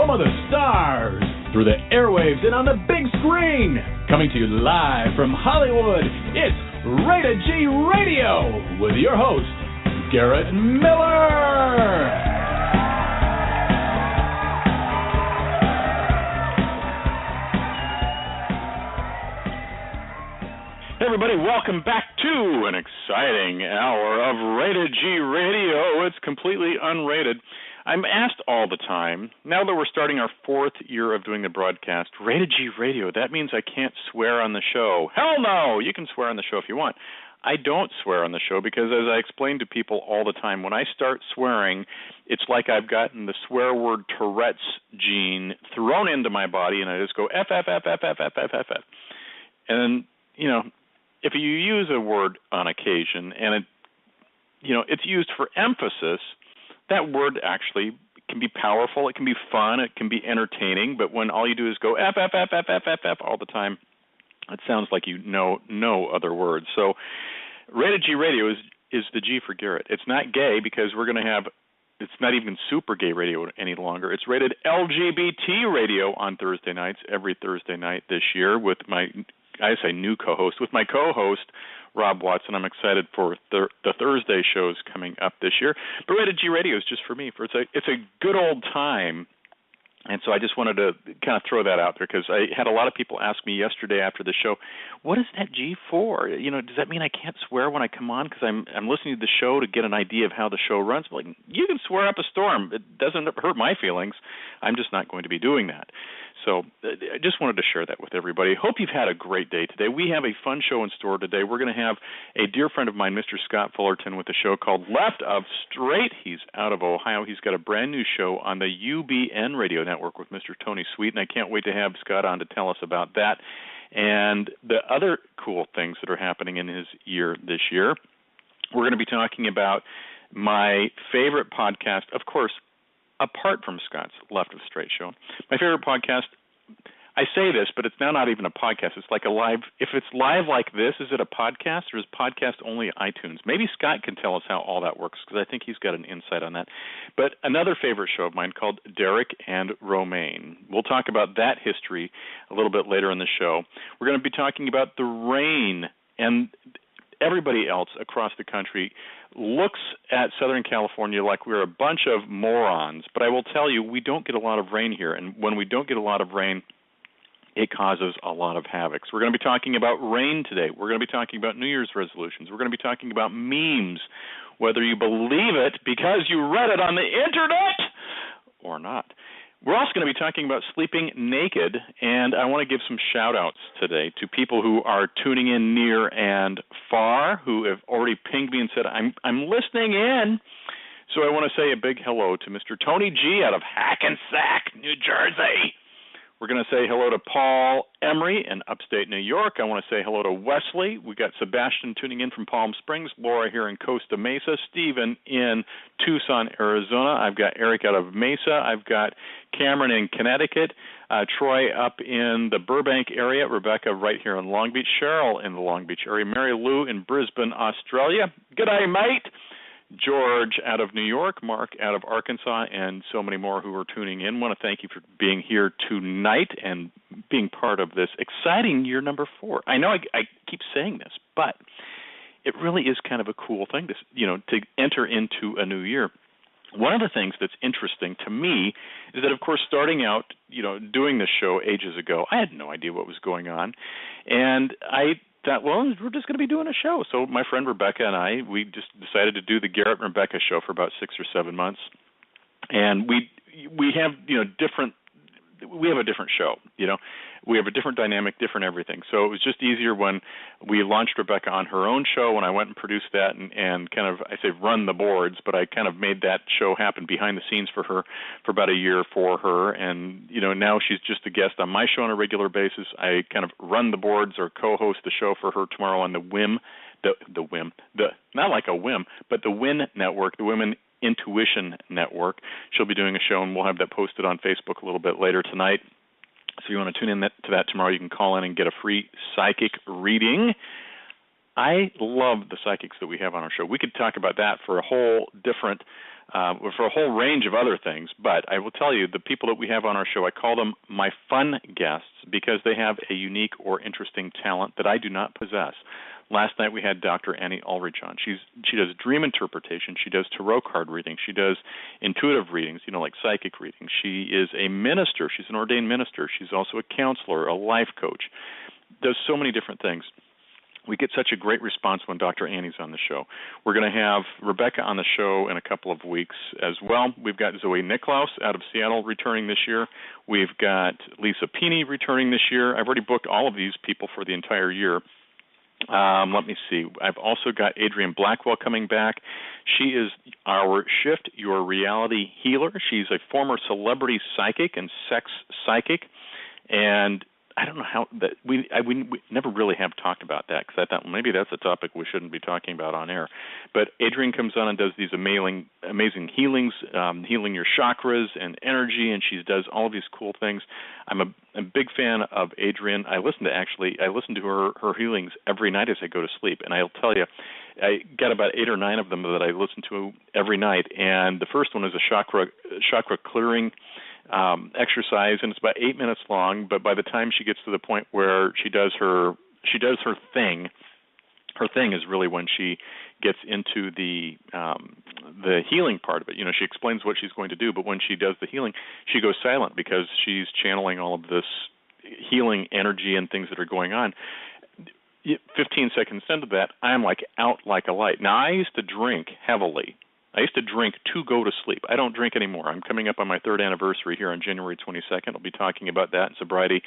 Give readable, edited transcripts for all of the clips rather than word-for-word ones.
home of the stars, through the airwaves and on the big screen. Coming to you live from Hollywood, it's Rated G Radio with your host, Garrett Miller. Hey everybody, welcome back to an exciting hour of Rated G Radio. It's completely unrated. I'm asked all the time, now that we're starting our fourth year of doing the broadcast, Rated G Radio, that means I can't swear on the show. Hell no! You can swear on the show if you want. I don't swear on the show because, as I explain to people all the time, when I start swearing, it's like I've gotten the swear word Tourette's gene thrown into my body, and I just go F, F, F, F, F, F, F, F, F. And, you know, if you use a word on occasion and it, you know, it's used for emphasis, that word actually can be powerful, it can be fun, it can be entertaining, but when all you do is go F, F, F, F, F, F, F all the time, it sounds like you know no other words. So Rated G Radio is the G for Garrett. It's not gay because we're going to have, it's not even super gay radio any longer. It's rated LGBT radio on Thursday nights, every Thursday night this year with my, I say new co-host, with my co-host, Rob Watson. I'm excited for the Thursday shows coming up this year. But Rated G Radio is just for me. It's a good old time. And so I just wanted to kind of throw that out there because I had a lot of people ask me yesterday after the show, what is that G for? You know, does that mean I can't swear when I come on because I'm listening to the show to get an idea of how the show runs? I'm like, you can swear up a storm. It doesn't hurt my feelings. I'm just not going to be doing that. So I just wanted to share that with everybody. Hope you've had a great day today. We have a fun show in store today. We're going to have a dear friend of mine, Mr. Scott Fullerton, with a show called Left Of Str8. He's out of Ohio. He's got a brand new show on the UBN Radio Network with Mr. Tony Sweet, and I can't wait to have Scott on to tell us about that and the other cool things that are happening in his year this year. We're going to be talking about my favorite podcast, of course, apart from Scott's Left of Str8 show. My favorite podcast, I say this, but it's now not even a podcast. It's like a live, if it's live like this, is it a podcast or is podcast only iTunes? Maybe Scott can tell us how all that works because I think he's got an insight on that. But another favorite show of mine called Derek and Romaine. We'll talk about that history a little bit later in the show. We're going to be talking about the rain, and everybody else across the country looks at Southern California like we're a bunch of morons. But I will tell you, we don't get a lot of rain here. And when we don't get a lot of rain, it causes a lot of havoc. So we're going to be talking about rain today. We're going to be talking about New Year's resolutions. We're going to be talking about memes, whether you believe it because you read it on the internet or not. We're also going to be talking about sleeping naked, and I want to give some shout-outs today to people who are tuning in near and far, who have already pinged me and said, I'm listening in. So I want to say a big hello to Mr. Tony G. out of Hackensack, New Jersey. We're going to say hello to Paul Emery in upstate New York. I want to say hello to Wesley. We got Sebastian tuning in from Palm Springs, Laura here in Costa Mesa, Stephen in Tucson, Arizona. I've got Eric out of Mesa. I've got Cameron in Connecticut, Troy up in the Burbank area, Rebecca right here in Long Beach, Cheryl in the Long Beach area, Mary Lou in Brisbane, Australia. G'day, mate. George out of New York, Mark out of Arkansas, and so many more who are tuning in. I want to thank you for being here tonight and being part of this exciting year number 4. I know I keep saying this, but it really is kind of a cool thing to enter into a new year. One of the things that's interesting to me is that, of course, starting out, doing this show ages ago, I had no idea what was going on, and I thought, well, we're just going to be doing a show. So my friend Rebecca and we just decided to do the Garrett and Rebecca show for about 6 or 7 months, and we have we have a different show. We have a different dynamic, different everything. So it was just easier when we launched Rebecca on her own show, when I went and produced that and kind of, I say run the boards, but I kind of made that show happen behind the scenes for her for about a year for her. And, now she's just a guest on my show on a regular basis. I kind of run the boards or co-host the show for her tomorrow on the WIM, not like a whim, but the WIN Network, the Women Intuition Network. She'll be doing a show, and we'll have that posted on Facebook a little bit later tonight. So if you want to tune in to that tomorrow, you can call in and get a free psychic reading. I love the psychics that we have on our show. We could talk about that for a whole different for a whole range of other things. But I will tell you, the people that we have on our show, I call them my fun guests because they have a unique or interesting talent that I do not possess. Last night we had Dr. Annie Ulrich on. She does dream interpretation. She does tarot card reading. She does intuitive readings, like psychic readings. She is a minister. She's an ordained minister. She's also a counselor, a life coach. Does so many different things. We get such a great response when Dr. Annie's on the show. We're going to have Rebecca on the show in a couple of weeks as well. We've got Zoe Nicklaus out of Seattle returning this year. We've got Lisa Pini returning this year. I've already booked all of these people for the entire year. Let me see. I've also got Adrienne Blackwell coming back. She is our Shift Your Reality healer. She's a former celebrity psychic and sex psychic, and I don't know how that we never really have talked about that because I thought maybe that's a topic we shouldn't be talking about on air. But Adrienne comes on and does these amazing healings, healing your chakras and energy, and she does all of these cool things. I'm a big fan of Adrienne. I listen to her healings every night as I go to sleep, and I'll tell you, I got about 8 or 9 of them that I listen to every night. And the first one is a chakra clearing exercise, and it's about 8 minutes long. But by the time she gets to the point where she does her thing, her thing is really when she gets into the healing part of it. She explains what she's going to do, but when she does the healing, she goes silent because she's channeling all of this healing energy and things that are going on. 15 seconds into that, I'm out like a light. Now, I used to drink heavily. I used to drink to go to sleep. I don't drink anymore. I'm coming up on my 3rd anniversary here on January 22nd. I'll be talking about that in sobriety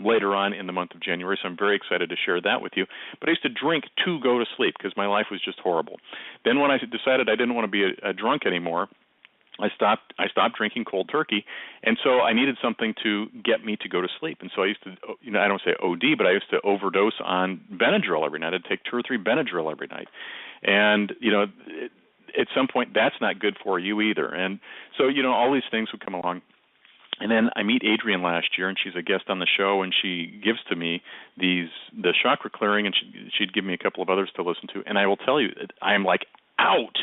later on in the month of January, so I'm very excited to share that with you. But I used to drink to go to sleep because my life was just horrible. Then when I decided I didn't want to be a drunk anymore, I stopped drinking cold turkey, and so I needed something to get me to go to sleep. And so I used to, I don't say OD, but I used to overdose on Benadryl every night. I'd take 2 or 3 Benadryl every night. And, at some point, that's not good for you either. And so, all these things would come along. And then I meet Adrienne last year, and she's a guest on the show, and she gives to me the chakra clearing, and she'd give me a couple of others to listen to. And I will tell you, I am out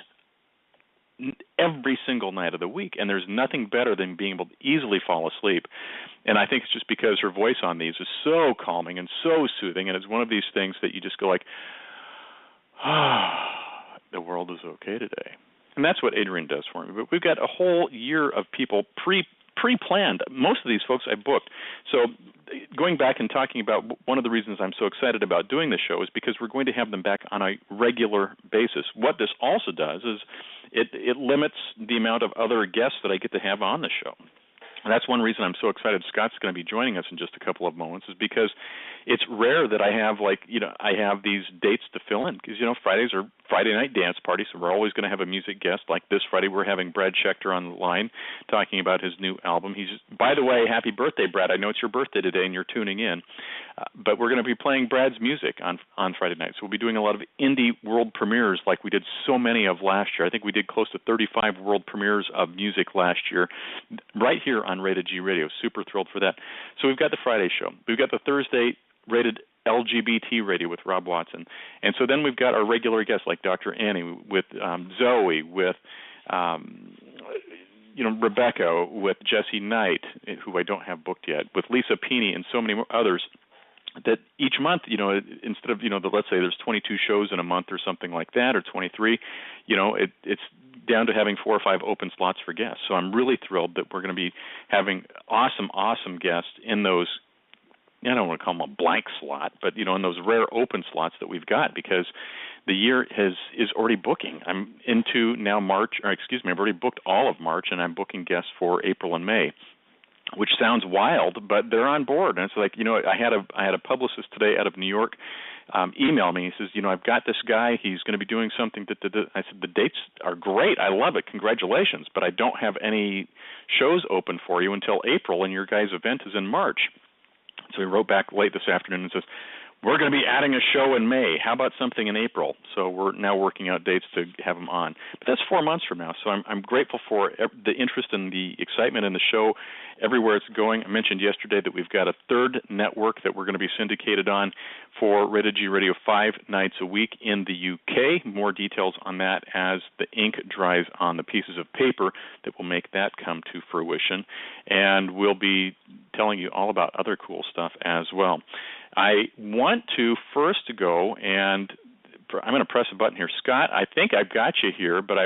every single night of the week, and there's nothing better than being able to easily fall asleep. And I think it's just because her voice on these is so calming and so soothing, and it's one of these things that you just go the world is okay today. And that's what Adrienne does for me. But we've got a whole year of people pre-planned. Most of these folks I booked. So going back and talking about one of the reasons I'm so excited about doing this show is because we're going to have them back on a regular basis. What this also does is it limits the amount of other guests that I get to have on the show. And that's one reason I'm so excited Scott's going to be joining us in just a couple of moments, is because it's rare that I have I have these dates to fill in, because Fridays are Friday night dance parties, so we're always going to have a music guest. Like this Friday, we're having Brad Schechter on the line talking about his new album. By the way, happy birthday, Brad. I know it's your birthday today and you're tuning in, but we're going to be playing Brad's music on Friday night. So we'll be doing a lot of indie world premieres like we did so many of last year. I think we did close to 35 world premieres of music last year right here on Rated G Radio. Super thrilled for that. So we've got the Friday show. We've got the Thursday Rated LGBT Radio with Rob Watson. And so then we've got our regular guests like Dr. Annie, with Zoe, with Rebecca, with Jesse Knight, who I don't have booked yet, with Lisa Pini, and so many more others. That each month, instead of, let's say there's 22 shows in a month or something like that, or 23, it's down to having 4 or 5 open slots for guests. So I'm really thrilled that we're going to be having awesome guests in those, I don't want to call them a blank slot, but, in those rare open slots that we've got, because the year is already booking. I'm into now I've already booked all of March, and I'm booking guests for April and May, which sounds wild, but they're on board. And it's like, I had a publicist today out of New York email me. He says, I've got this guy. He's going to be doing something. I said, the dates are great. I love it. Congratulations. But I don't have any shows open for you until April, and your guys' event is in March. So he wrote back late this afternoon and says, we're going to be adding a show in May. How about something in April? So we're now working out dates to have them on. But that's 4 months from now. So I'm grateful for the interest and the excitement in the show. everywhere it's going. I mentioned yesterday that we've got a third network that we're going to be syndicated on for Rated G Radio 5 nights a week in the UK. More details on that as the ink dries on the pieces of paper that will make that come to fruition. And we'll be telling you all about other cool stuff as well. I want to first go, and I'm going to press a button here. Scott, I think I've got you here, but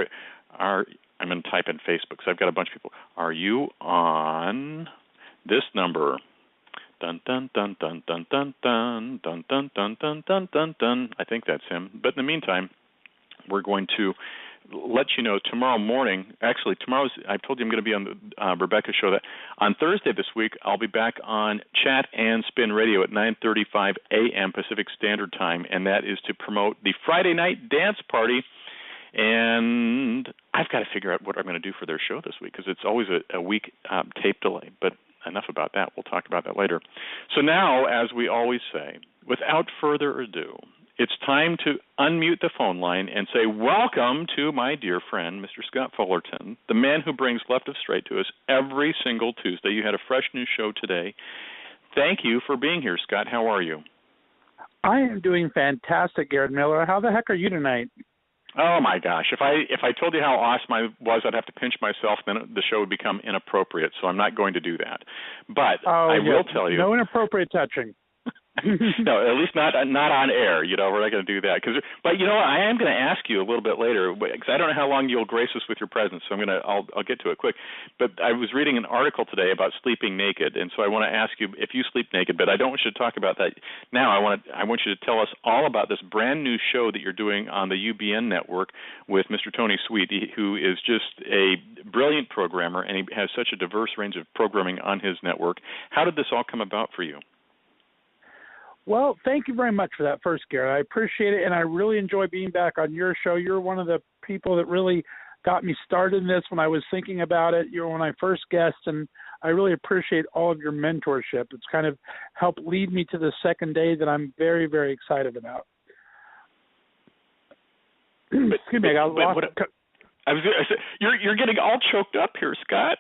I'm going to type in Facebook because I've got a bunch of people. Are you on this number? Dun dun dun dun dun dun dun dun dun dun dun dun dun dun. I think that's him. But in the meantime, we're going to let you know tomorrow morning. Actually, I told you I'm going to be on the Rebecca show. That on Thursday this week, I'll be back on Chat and Spin Radio at 9:35 a.m. Pacific Standard Time, and that is to promote the Friday night dance party. And I've got to figure out what I'm going to do for their show this week because it's always a week tape delay. But enough about that. We'll talk about that later. So now, as we always say, without further ado, it's time to unmute the phone line and say welcome to my dear friend, Mr. Scott Fullerton, the man who brings Left of Str8 to us every single Tuesday. You had a fresh new show today. Thank you for being here, Scott. How are you? I am doing fantastic, Garrett Miller. How the heck are you tonight? Oh my gosh! If I told you how awesome I was, I'd have to pinch myself. Then the show would become inappropriate. So I'm not going to do that. But I will tell you, no inappropriate touching. No, at least not on air. We're not going to do that. But you know what? I am going to ask you a little bit later because I don't know how long you'll grace us with your presence. So I'll get to it quick. But I was reading an article today about sleeping naked, and so I want to ask you if you sleep naked. But I don't want you to talk about that now. I want you to tell us all about this brand new show that you're doing on the UBN network with Mr. Tony Sweet, who is just a brilliant programmer, and he has such a diverse range of programming on his network. How did this all come about for you? Well, thank you very much for that first, Garrett. I appreciate it, and I really enjoy being back on your show. You're one of the people that really got me started in this when I was thinking about it. You were one of my first guests, and I really appreciate all of your mentorship. It's kind of helped lead me to the second day that I'm very, very excited about. Excuse me, I got lost. You're getting all choked up here, Scott.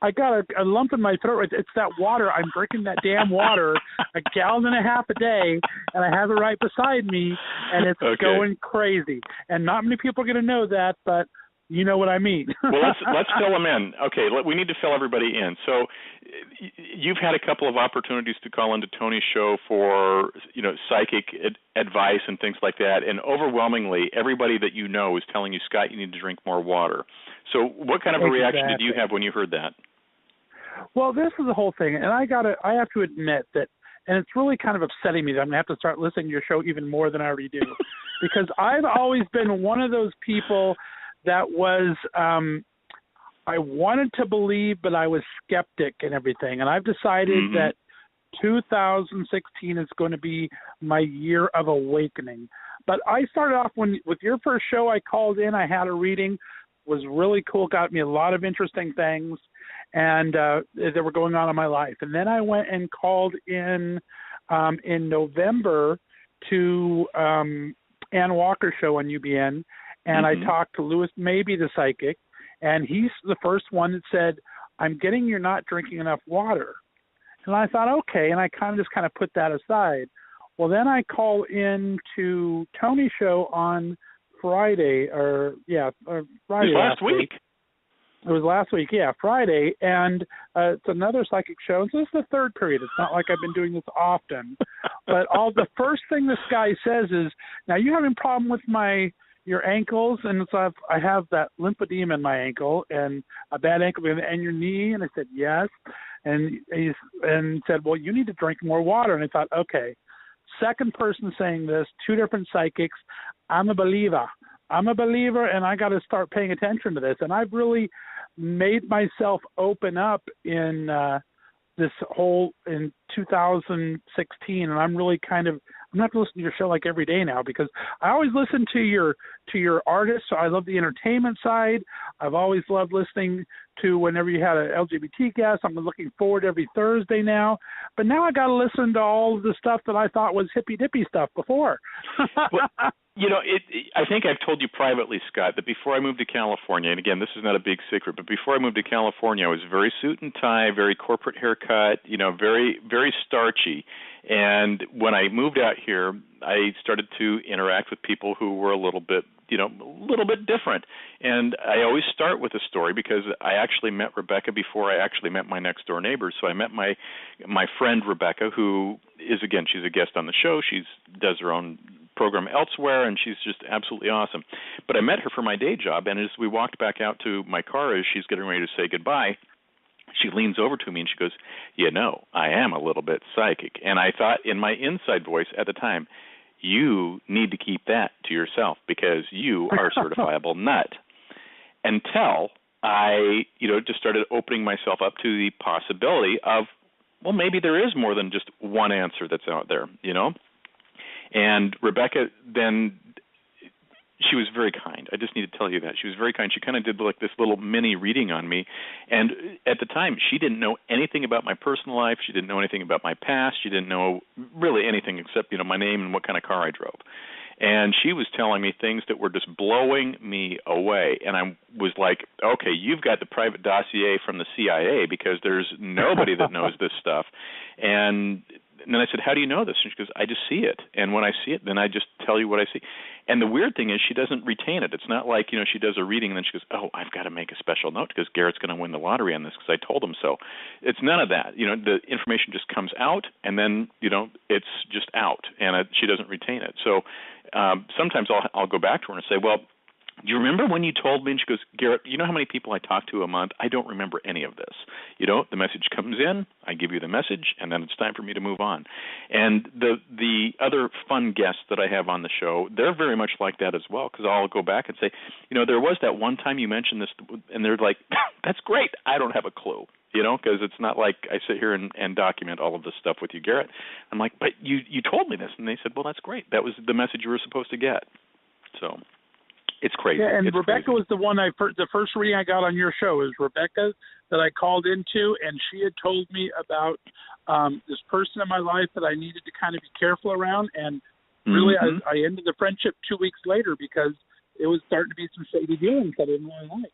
I got a lump in my throat. It's that water. I'm drinking that damn water, a gallon and a half a day, and I have it right beside me, and it's going crazy. And not many people are going to know that, but you know what I mean. Well, let's fill them in. Okay, we need to fill everybody in. So you've had a couple of opportunities to call into Tony's show for psychic advice and things like that, and overwhelmingly everybody that you know is telling you, Scott, you need to drink more water. So what kind of a reaction did you have when you heard that? Well, this is the whole thing, and I have to admit that, and it's really kind of upsetting me that I'm going to have to start listening to your show even more than I already do, because I've always been one of those people that was I wanted to believe, but I was skeptic and everything, and I've decided that 2016 is going to be my year of awakening. But I started off with your first show. I called in, I had a reading, was really cool, got me a lot of interesting things and that were going on in my life. And then I went and called in November to Ann Walker's show on UBN, and I talked to Louis Maybe, the psychic, and he's the first one that said, I'm getting you're not drinking enough water. And I thought, okay, and I kind of put that aside. Well, then I call in to Tony's show on Friday, Friday last week. It was last week, Friday, and it's another psychic show. So this is the third period. It's not like I've been doing this often. But the first thing this guy says is, now you having a problem with your ankles? And so I have that lymphedema in my ankle and a bad ankle and your knee. And I said, yes. And he said, well, you need to drink more water. And I thought, okay, second person saying this, two different psychics. I'm a believer, and I got to start paying attention to this. And I've really made myself open up in this whole in 2016, and I'm really I'm going to have to listen to your show like every day now, because I always listen to your artists. So I love the entertainment side. I've always loved listening to whenever you had an LGBT guest. I'm looking forward every Thursday now. But now I got to listen to all of the stuff that I thought was hippy-dippy stuff before. Well, I think I've told you privately, Scott, that before I moved to California, and again, this is not a big secret, but before I moved to California, I was very suit and tie, very corporate haircut, very, very starchy. And when I moved out here, I started to interact with people who were a little bit different. And I always start with a story, because I actually met Rebecca before I actually met my next door neighbors. So I met my friend Rebecca, who is, again, she's a guest on the show. She does her own program elsewhere, and she's just absolutely awesome. But I met her for my day job, and as we walked back out to my car as she's getting ready to say goodbye, she leans over to me and she goes, I am a little bit psychic. And I thought in my inside voice at the time, you need to keep that to yourself, because you are a certifiable nut. Until I, just started opening myself up to the possibility of, well, maybe there is more than just one answer that's out there, And Rebecca then, she was very kind. I just need to tell you that. She was very kind. She kind of did like this little mini reading on me. And at the time, she didn't know anything about my personal life. She didn't know anything about my past. She didn't know really anything except, my name and what kind of car I drove. And she was telling me things that were just blowing me away. And I was like, okay, you've got the private dossier from the CIA, because there's nobody that knows this stuff. And then I said, how do you know this? And she goes, I just see it. And when I see it, then I just tell you what I see. And the weird thing is she doesn't retain it. It's not like, she does a reading and then she goes, oh, I've got to make a special note because Garrett's going to win the lottery on this because I told him so. It's none of that. The information just comes out, and then, it's just out, and she doesn't retain it. So sometimes I'll go back to her and say, well, do you remember when you told me? And she goes, Garrett, you know how many people I talk to a month? I don't remember any of this. The message comes in, I give you the message, and then it's time for me to move on. And the other fun guests that I have on the show, they're very much like that as well, because I'll go back and say, there was that one time you mentioned this, and they're like, that's great. I don't have a clue. Because it's not like I sit here and document all of this stuff with you, Garrett. I'm like, but you told me this. And they said, well, that's great. That was the message you were supposed to get. So it's crazy. Yeah, and it's Rebecca crazy. was the one the first reading I got on your show is Rebecca that I called into, and she had told me about this person in my life that I needed to kind of be careful around. And really, I ended the friendship 2 weeks later because it was starting to be some shady dealings I didn't really like.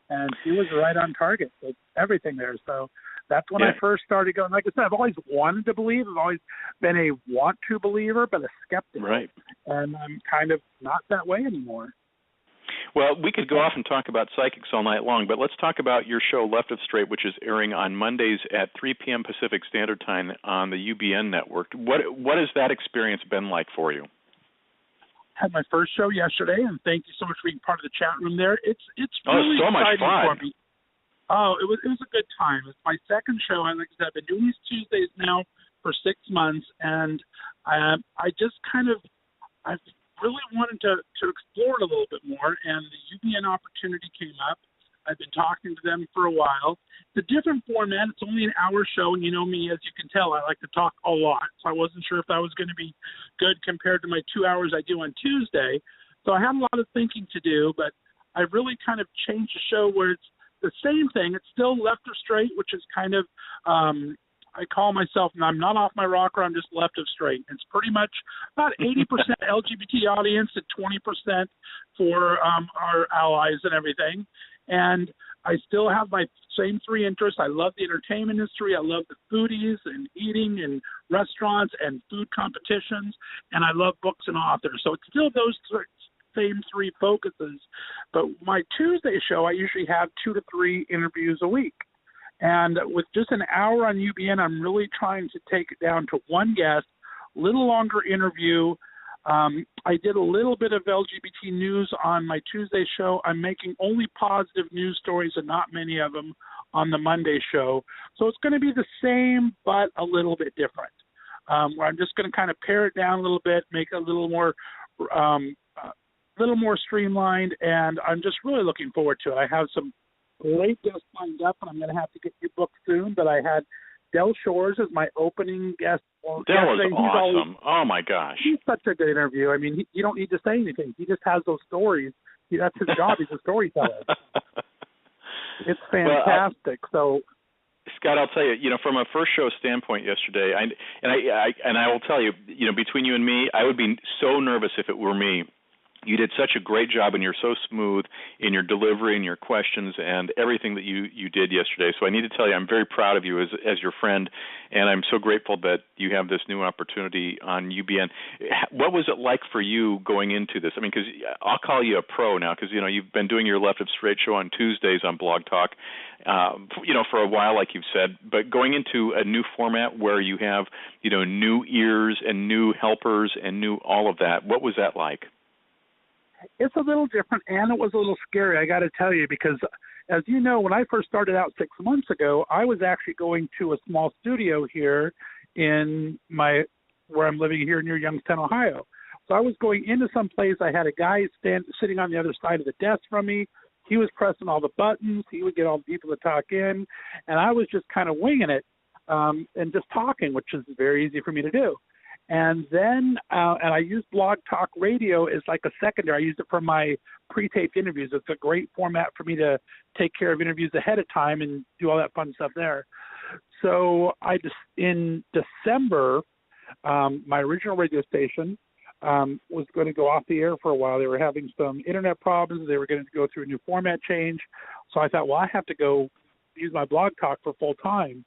And she was right on target with everything there. So that's when I first started going. Like I said, I've always wanted to believe. I've always been a want-to believer, but a skeptic. Right. And I'm kind of not that way anymore. Well, we could go off and talk about psychics all night long, but let's talk about your show, Left of Str8, which is airing on Mondays at 3 p.m. Pacific Standard Time on the UBN Network. What has that experience been like for you? Had my first show yesterday, and thank you so much for being part of the chat room there. It's really so much exciting fun for me. Oh, it was a good time. It's my second show, and like I said, I've been doing these Tuesdays now for 6 months, and I just I really wanted to explore it a little bit more, and the UBN opportunity came up. I've been talking to them for a while. It's a different format. It's only an hour show, and you know me, as you can tell, I like to talk a lot. So I wasn't sure if that was going to be good compared to my 2 hours I do on Tuesday. So I had a lot of thinking to do, but I really kind of changed the show where it's the same thing. It's still Left of Str8, which is kind of I call myself, and I'm not off my rocker, I'm just Left of Str8. It's pretty much about 80% LGBT audience and 20% for our allies and everything. And I still have my same three interests. I love the entertainment industry. I love the foodies and eating and restaurants and food competitions. And I love books and authors. So it's still those same three focuses. But my Tuesday show, I usually have 2 to 3 interviews a week. And with just an hour on UBN, I'm really trying to take it down to one guest, little longer interview. I did a little bit of LGBT news on my Tuesday show. I'm making only positive news stories and not many of them on the Monday show. So it's going to be the same, but a little bit different. Where I'm just going to kind of pare it down a little bit, make it a little more streamlined, and I'm just really looking forward to it. I have some great guests lined up, and I'm going to have to get your book soon, but I had Del Shores is my opening guest. Well, Del is awesome. Oh, my gosh. He's such a good interview. I mean, you don't need to say anything. He just has those stories. That's his job. He's a storyteller. It's fantastic. Scott, I'll tell you, from a first show standpoint yesterday, I will tell you, between you and me, I would be so nervous if it were me. You did such a great job, and you're so smooth in your delivery and your questions and everything that you did yesterday. So I need to tell you, I'm very proud of you as your friend, and I'm so grateful that you have this new opportunity on UBN. What was it like for you going into this? I mean, because I'll call you a pro now, because you've been doing your Left Of Str8 show on Tuesdays on Blog Talk, for a while, like you've said. But going into a new format where you have new ears and new helpers and new all of that, what was that like? It's a little different, and it was a little scary, I got to tell you, because, as you know, when I first started out 6 months ago, I was actually going to a small studio here in where I'm living here near Youngstown, Ohio. So I was going into some place. I had a guy sitting on the other side of the desk from me. He was pressing all the buttons. He would get all the people to talk in, and I was just kind of winging it and just talking, which is very easy for me to do. And then and I used Blog Talk Radio as like a secondary. I used it for my pre-taped interviews. It's a great format for me to take care of interviews ahead of time and do all that fun stuff there. So in December, my original radio station was going to go off the air for a while. They were having some internet problems. They were going to go through a new format change. So I thought, well, I have to go use my Blog Talk for full time.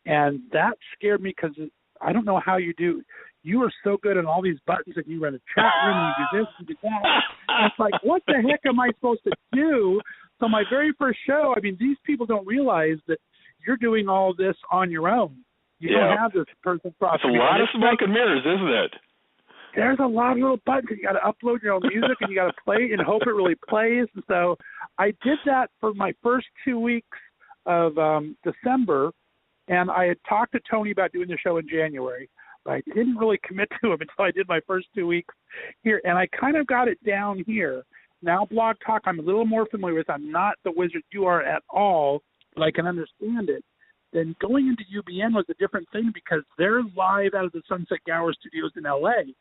And that scared me because I don't know how you do. You are so good on all these buttons, and you run a chat room, and you do this and do that. And it's like, what the heck am I supposed to do? So my very first show, I mean, these people don't realize that you're doing all this on your own. You don't have this person cross. It's a lot of smoke and mirrors, isn't it? There's a lot of little buttons. You got to upload your own music, and you got to play it and hope it really plays. And so I did that for my first 2 weeks of December, and I had talked to Tony about doing the show in January. But I didn't really commit to him until I did my first 2 weeks here, and I kind of got it down here. Now Blog Talk I'm a little more familiar with. I'm not the wizard you are at all, but I can understand it. Then going into UBN was a different thing because they're live out of the Sunset Gower Studios in L.A.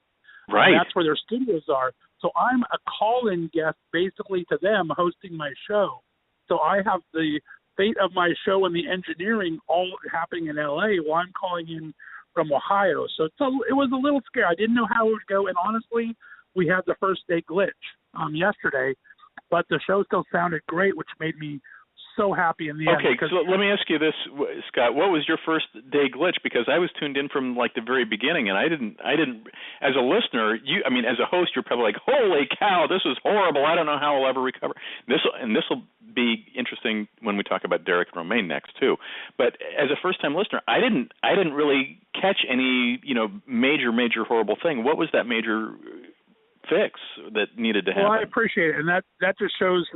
Right. That's where their studios are. So I'm a call-in guest basically to them hosting my show. So I have the fate of my show and the engineering all happening in L.A. while I'm calling in from Ohio. So it was a little scary. I didn't know how it would go, and honestly, we had the first day glitch yesterday, but the show still sounded great, which made me so happy in the end. Okay, so let me ask you this, Scott. What was your first day glitch? Because I was tuned in from like the very beginning, and I didn't. As a listener, as a host, you're probably like, "Holy cow, this is horrible. I don't know how I'll ever recover." This will be interesting when we talk about Derek and Romaine next too. But as a first-time listener, I didn't really catch any major horrible thing. What was that major fix that needed to happen? Well, I appreciate it, and that just shows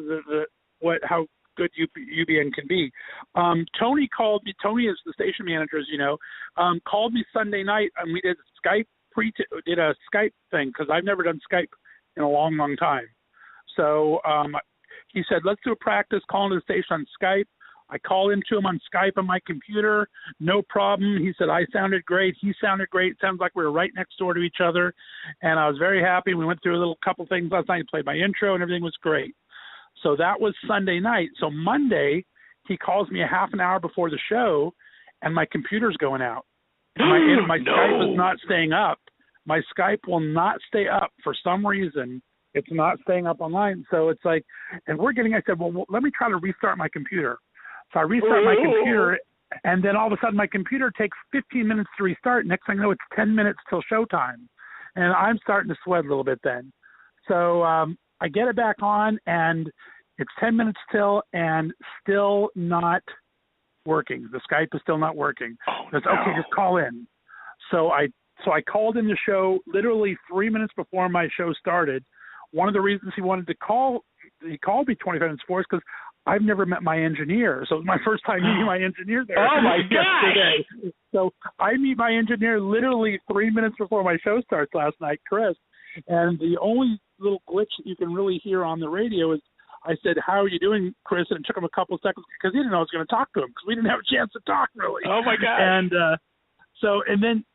how good UBN can be. Tony called me. Tony is the station manager, as you know. Called me Sunday night, and we did a Skype thing because I've never done Skype in a long time. So he said, let's do a practice calling to the station on Skype. I call into him on Skype on my computer, no problem. He said I sounded great. He sounded great. It sounds like we were right next door to each other, and I was very happy. We went through a little couple things last night. He played my intro, and everything was great. So that was Sunday night. So Monday, he calls me a half an hour before the show, and my computer's going out. And my Skype is not staying up. My Skype will not stay up for some reason. It's not staying up online. So it's like, and I said, well, let me try to restart my computer. So I restart my computer, and then all of a sudden my computer takes 15 minutes to restart. Next thing I know, it's 10 minutes till showtime. And I'm starting to sweat a little bit then. So I get it back on, and it's 10 minutes till, and still not working. The Skype is still not working. It's okay, just call in. So I called in the show literally 3 minutes before my show started. One of the reasons he called me 25 minutes before is because I've never met my engineer. So it was my first time meeting my engineer there. Oh, my gosh! So I meet my engineer literally 3 minutes before my show starts last night, Chris. And the only little glitch that you can really hear on the radio is I said, "How are you doing, Chris?" And it took him a couple of seconds because he didn't know I was going to talk to him because we didn't have a chance to talk really. Oh my God! And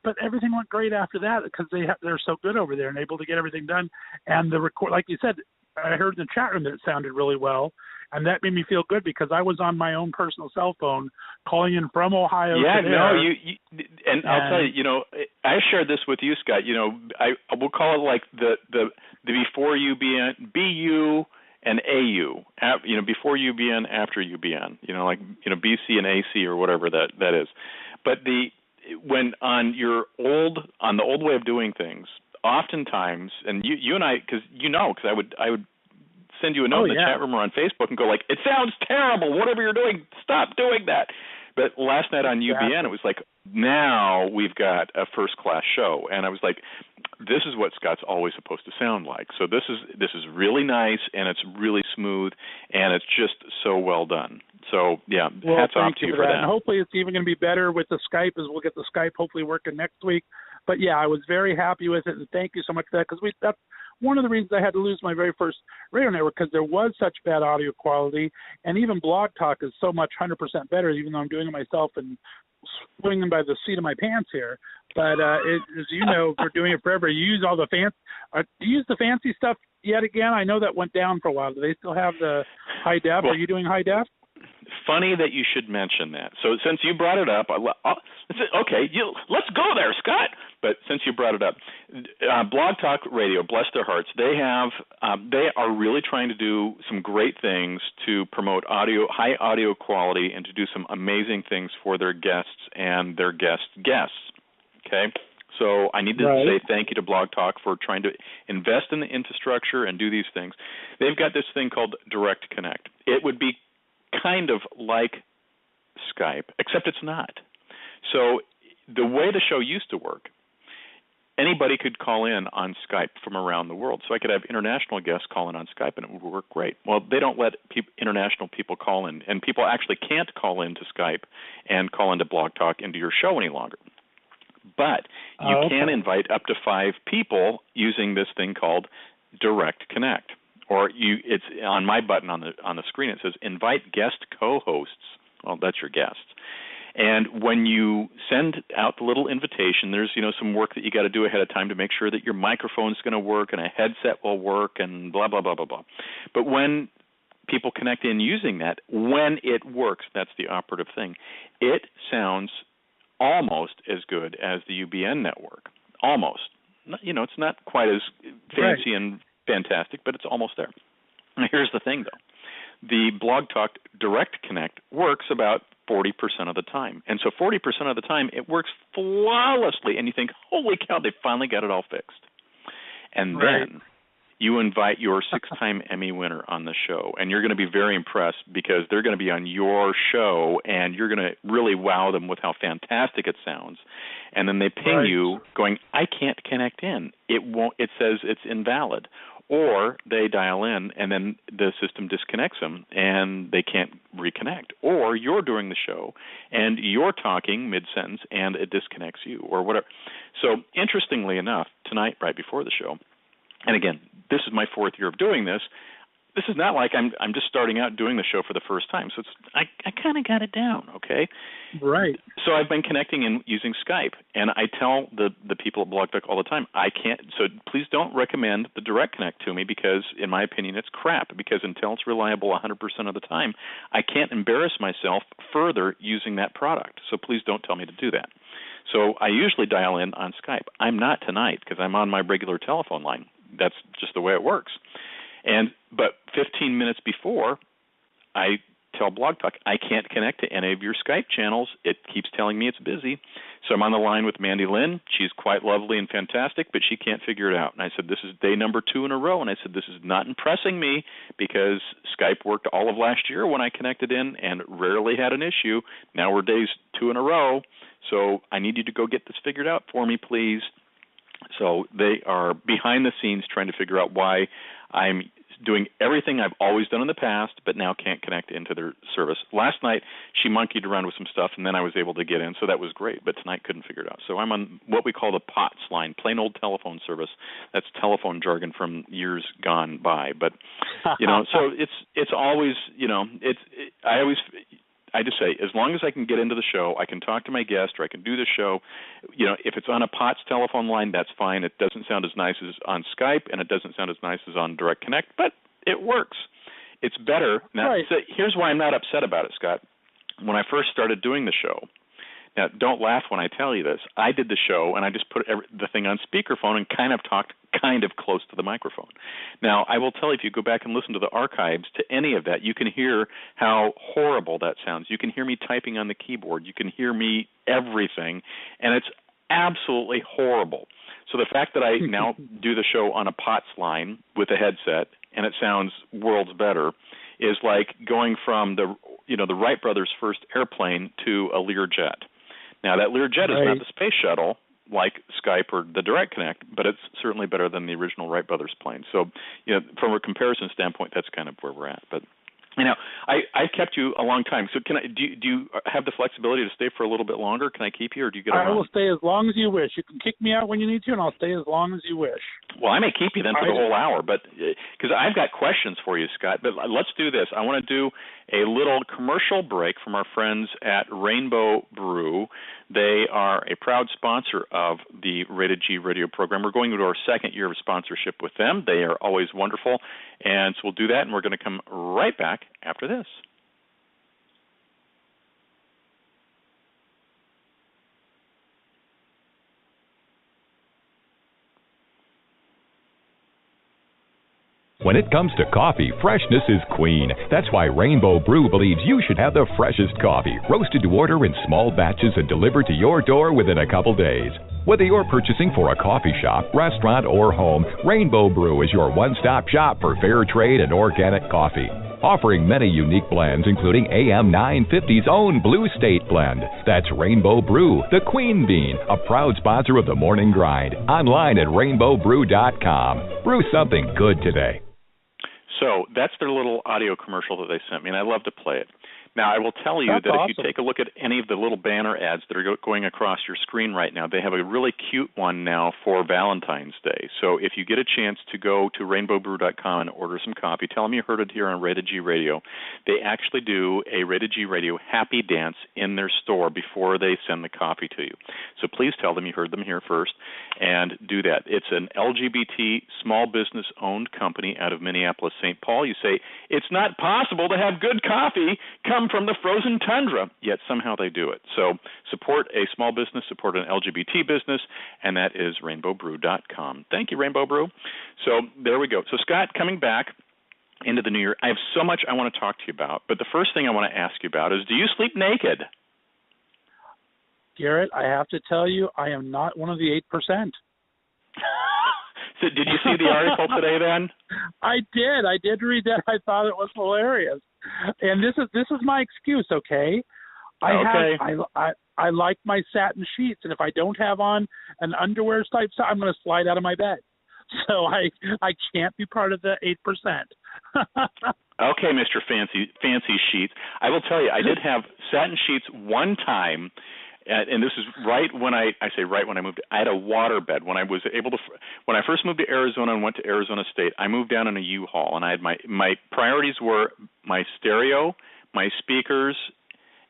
but everything went great after that because they're so good over there and able to get everything done. And the record, like you said, I heard in the chat room that it sounded really well, and that made me feel good because I was on my own personal cell phone calling in from Ohio. Yeah, to no, there. And I'll tell you, I shared this with you, Scott. I will call it like the before UBN, BU and AU. Before UBN, after UBN. Like BC and AC or whatever that is. But when on the old way of doing things, oftentimes, and you and I, because I would send you a note in the chat room or on Facebook and go like, it sounds terrible, whatever you're doing, stop doing that. But last night on UBN, it was like, now we've got a first-class show. And I was like, this is what Scott's always supposed to sound like. So this is really nice, and it's really smooth, and it's just so well done. So, yeah, hats off to you for that. And hopefully it's even going to be better with the Skype as we'll get the Skype hopefully working next week. But, yeah, I was very happy with it, and thank you so much for that because that's one of the reasons I had to lose my very first radio network because there was such bad audio quality, and even Blog Talk is so much 100% better, even though I'm doing it myself and swinging by the seat of my pants here. But as you know, we're doing it forever. You use all the do you use the fancy stuff yet again? I know that went down for a while. Do they still have the high def? Are you doing high def? Funny that you should mention that. So since you brought it up, let's go there, Scott. But since you brought it up, Blog Talk Radio, bless their hearts, they are really trying to do some great things to promote high audio quality, and to do some amazing things for their guests and their guests. Okay. So I need to say thank you to Blog Talk for trying to invest in the infrastructure and do these things. They've got this thing called Direct Connect. It would be kind of like Skype, except it's not. So the way the show used to work, anybody could call in on Skype from around the world. So I could have international guests call in on Skype, and it would work great. Well, they don't let international people call in, and people actually can't call into Skype and call into Blog Talk into your show any longer. But you can invite up to 5 people using this thing called Direct Connect. Or it's on my button on the screen. It says invite guest co-hosts. Well, that's your guests. And when you send out the little invitation, there's some work that you got to do ahead of time to make sure that your microphone's going to work and a headset will work and blah blah blah blah blah. But when people connect in using that, when it works, that's the operative thing. It sounds almost as good as the UBN network. Almost. It's not quite as fancy and fantastic, but it's almost there. Now, here's the thing, though. The Blog Talk Direct Connect works about 40% of the time. And so 40% of the time, it works flawlessly, and you think, holy cow, they finally got it all fixed. And then you invite your 6-time Emmy winner on the show, and you're going to be very impressed because they're going to be on your show, and you're going to really wow them with how fantastic it sounds. And then they ping you going, I can't connect in. It says it's invalid. Or they dial in, and then the system disconnects them, and they can't reconnect. Or you're doing the show, and you're talking mid-sentence, and it disconnects you, or whatever. So interestingly enough, tonight, right before the show, and again, this is my 4th year of doing this, this is not like I'm just starting out doing the show for the first time. So I kind of got it down, okay? Right. So I've been connecting in using Skype, and I tell the people at Blog Talk all the time, I can't. So please don't recommend the Direct Connect to me because, in my opinion, it's crap. Because until it's reliable 100% of the time, I can't embarrass myself further using that product. So please don't tell me to do that. So I usually dial in on Skype. I'm not tonight because I'm on my regular telephone line. That's just the way it works. But 15 minutes before, I tell Blog Talk, I can't connect to any of your Skype channels. It keeps telling me it's busy. So I'm on the line with Mandy Lynn. She's quite lovely and fantastic, but she can't figure it out. And I said, this is day number 2 in a row. And I said, this is not impressing me because Skype worked all of last year when I connected in and rarely had an issue. Now we're days 2 in a row. So I need you to go get this figured out for me, please. So they are behind the scenes trying to figure out why I'm doing everything I've always done in the past, but now can't connect into their service. Last night, she monkeyed around with some stuff, and then I was able to get in, so that was great. But tonight, couldn't figure it out. So I'm on what we call the POTS line, plain old telephone service. That's telephone jargon from years gone by. But so it's always, I just say, as long as I can get into the show, I can talk to my guest or I can do the show. If it's on a POTS telephone line, that's fine. It doesn't sound as nice as on Skype, and it doesn't sound as nice as on Direct Connect, but it works. It's better. Now, right. So here's why I'm not upset about it, Scott. When I first started doing the show, now don't laugh when I tell you this, I did the show, and I just put the thing on speakerphone and kind of talked kind of close to the microphone. Now, I will tell you, if you go back and listen to the archives to any of that, you can hear how horrible that sounds. You can hear me typing on the keyboard. You can hear me everything, and it's absolutely horrible. So the fact that I now do the show on a POTS line with a headset, and it sounds worlds better, is like going from the Wright brothers' first airplane to a Learjet. Now, that Learjet is not the space shuttle like Skype or the Direct Connect, but it's certainly better than the original Wright brothers plane. So, from a comparison standpoint, that's kind of where we're at. But I kept you a long time. So do you have the flexibility to stay for a little bit longer? Can I keep you, or do you get around? I will stay as long as you wish. You can kick me out when you need to, and I'll stay as long as you wish. Well, I may keep you then for the whole hour, but because I've got questions for you, Scott. But let's do this. I want to do a little commercial break from our friends at Rainbow Brew. They are a proud sponsor of the Rated G radio program. We're going into our second year of sponsorship with them. They are always wonderful, and so we'll do that, and we're going to come right back after this. When it comes to coffee, freshness is queen. That's why Rainbow Brew believes you should have the freshest coffee, roasted to order in small batches and delivered to your door within a couple days. Whether you're purchasing for a coffee shop, restaurant, or home, Rainbow Brew is your one-stop shop for fair trade and organic coffee. Offering many unique blends, including AM 950's own Blue State blend. That's Rainbow Brew, the Queen Bean, a proud sponsor of the Morning Grind. Online at rainbowbrew.com. Brew something good today. So that's their little audio commercial that they sent me, and I love to play it. Now, I will tell you That's that awesome. If you take a look at any of the little banner ads that are going across your screen right now, they have a really cute one now for Valentine's Day. So if you get a chance to go to rainbowbrew.com and order some coffee, tell them you heard it here on Rated G Radio. They actually do a Rated G Radio happy dance in their store before they send the coffee to you. So please tell them you heard them here first and do that. It's an LGBT small business-owned company out of Minneapolis, St. Paul. You say, it's not possible to have good coffee come from the frozen tundra, yet somehow they do it. So support a small business, support an LGBT business, and that is rainbowbrew.com. Thank you, Rainbow Brew. So there we go. So, Scott, coming back into the new year, I have so much I want to talk to you about, but the first thing I want to ask you about is, do you sleep naked? Garrett, I have to tell you, I am not one of the 8%. So did you see the article today then? I did read that. I thought it was hilarious. And this is my excuse, okay? I like my satin sheets, and if I don't have on an underwear type, I'm going to slide out of my bed. So I can't be part of the 8%. Okay, Mr. Fancy Sheets. I will tell you, I did have satin sheets one time. And this is right when I moved. I had a water bed when I was able to. When I first moved to Arizona and went to Arizona State, I moved down in a U-Haul, and I had my priorities were my stereo, my speakers,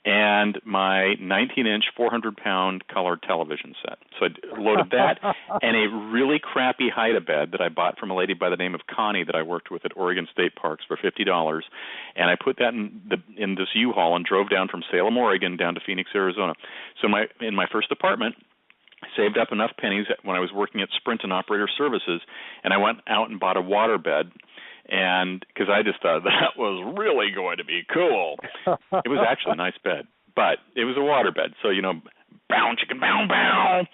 and my 19-inch, 400-pound color television set. So I loaded that and a really crappy hide-a-bed that I bought from a lady by the name of Connie that I worked with at Oregon State Parks for $50, and I put that in this U-Haul and drove down from Salem, Oregon, down to Phoenix, Arizona. So in my first apartment, I saved up enough pennies when I was working at Sprint and Operator Services, and I went out and bought a water bed. And because I just thought that was really going to be cool. It was actually a nice bed, but it was a water bed. So, bow, chicken, bow, bow.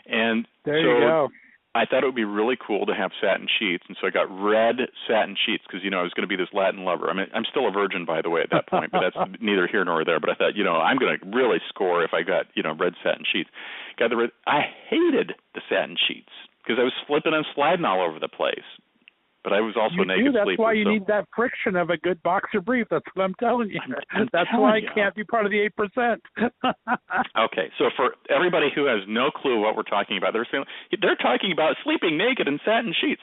And there you go. I thought it would be really cool to have satin sheets. And so I got red satin sheets because, I was going to be this Latin lover. I mean, I'm still a virgin, by the way, at that point, but that's neither here nor there. But I thought, I'm going to really score if I got, red satin sheets. I hated the satin sheets because I was flipping and sliding all over the place. but I was also a naked That's sleeper. why you need that friction of a good boxer brief. That's what I'm telling you. That's why I can't be part of the 8%. Okay, so for everybody who has no clue what we're talking about, they're talking about sleeping naked in satin sheets.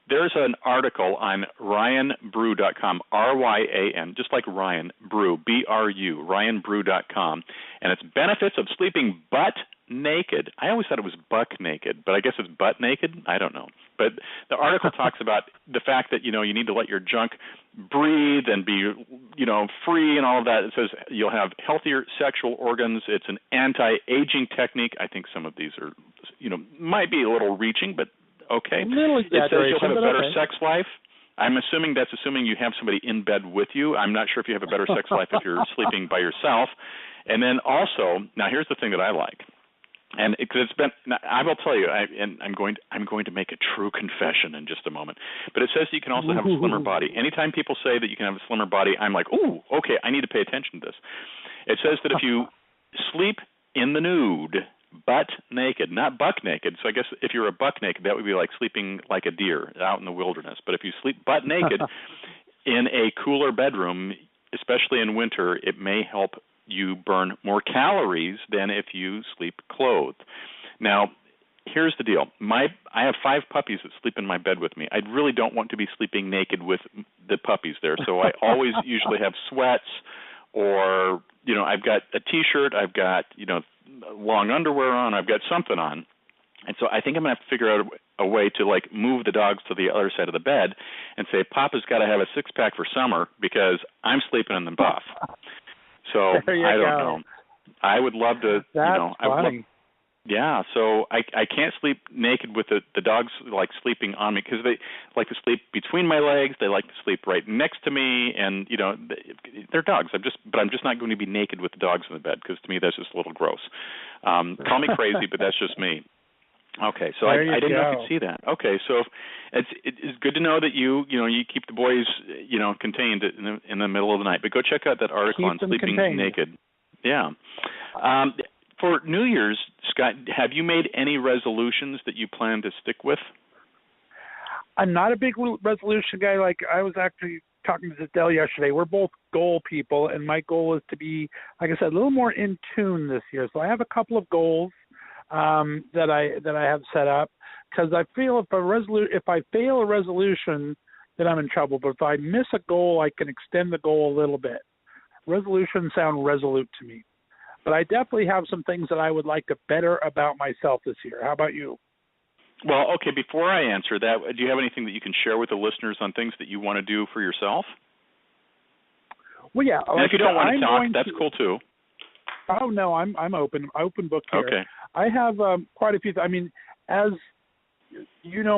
There's an article on RyanBrew.com, R-Y-A-N, just like Ryan, Brew, B-R-U, RyanBrew.com, and it's benefits of sleeping butt naked. I always thought it was buck naked, but I guess it's butt naked. I don't know. But the article talks about the fact that, you need to let your junk breathe and be, free and all of that. It says you'll have healthier sexual organs. It's an anti-aging technique. I think some of these are, might be a little reaching, but okay. A little exaggeration. It says you'll have a better okay. sex life. I'm assuming that's assuming you have somebody in bed with you. I'm not sure if you have a better sex life if you're sleeping by yourself. And then also, now here's the thing that I like. And because it's been, I will tell you, I'm going to make a true confession in just a moment. But it says you can also have a slimmer body. Anytime people say that you can have a slimmer body, I'm like, ooh, okay, I need to pay attention to this. It says that if you sleep in the nude, butt naked, not buck naked. So I guess if you're a buck naked, that would be like sleeping like a deer out in the wilderness. But if you sleep butt naked in a cooler bedroom, especially in winter, it may help you burn more calories than if you sleep clothed. Now, here's the deal. I have 5 puppies that sleep in my bed with me. I really don't want to be sleeping naked with the puppies there, so I always usually have sweats or, I've got a T-shirt, I've got, long underwear on, I've got something on. And so I think I'm going to have to figure out a way to, move the dogs to the other side of the bed and say, Papa's got to have a 6-pack for summer because I'm sleeping in the buff. So I don't know. I would love to, That's funny. Yeah, so I can't sleep naked with the dogs sleeping on me because they like to sleep between my legs. They like to sleep right next to me, and they're dogs. But I'm just not going to be naked with the dogs in the bed because to me that's just a little gross. Call me crazy, but that's just me. Okay, so I didn't know if you'd see that. Okay, so it's good to know that you keep the boys contained in the middle of the night. But go check out that article on sleeping naked. Yeah. For New Year's, Scott, have you made any resolutions that you plan to stick with? I'm not a big resolution guy. I was actually talking to Dell yesterday. We're both goal people, and my goal is to be, like I said, a little more in tune this year. So I have a couple of goals that I have set up, because I feel if I fail a resolution, then I'm in trouble. But if I miss a goal, I can extend the goal a little bit. Resolutions sound resolute to me. But I definitely have some things that I would like to better about myself this year. How about you? Well, okay, before I answer that, do you have anything that you can share with the listeners on things that you want to do for yourself? Well, yeah. And if you don't want to talk, that's cool too. Oh, no, I'm open book here. Okay. I have quite a few. As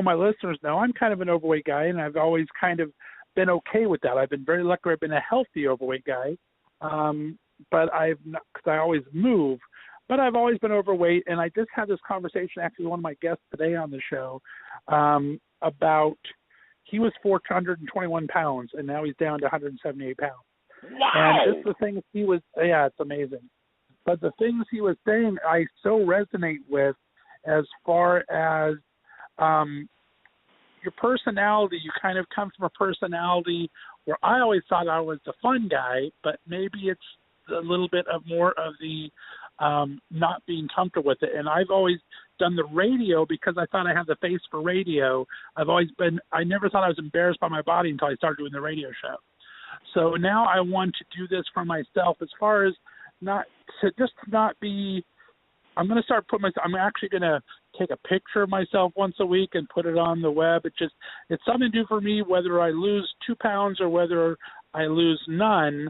my listeners know, I'm kind of an overweight guy, and I've always kind of been okay with that. I've been very lucky. I've been a healthy overweight guy. But I've not, because I always move, but I've always been overweight. And I just had this conversation, actually, with one of my guests today on the show, about he was 421 pounds, and now he's down to 178 pounds. Wow. And just the things it's amazing. But the things he was saying, I so resonate with as far as your personality. You kind of come from a personality where I always thought I was the fun guy, but maybe it's a little bit of more of the not being comfortable with it. And I've always done the radio because I thought I had the face for radio. I never thought I was embarrassed by my body until I started doing the radio show. So now I want to do this for myself as far as not be, I'm going to start I'm actually going to take a picture of myself once a week and put it on the web. It's something to do for me, whether I lose 2 pounds or whether I lose none,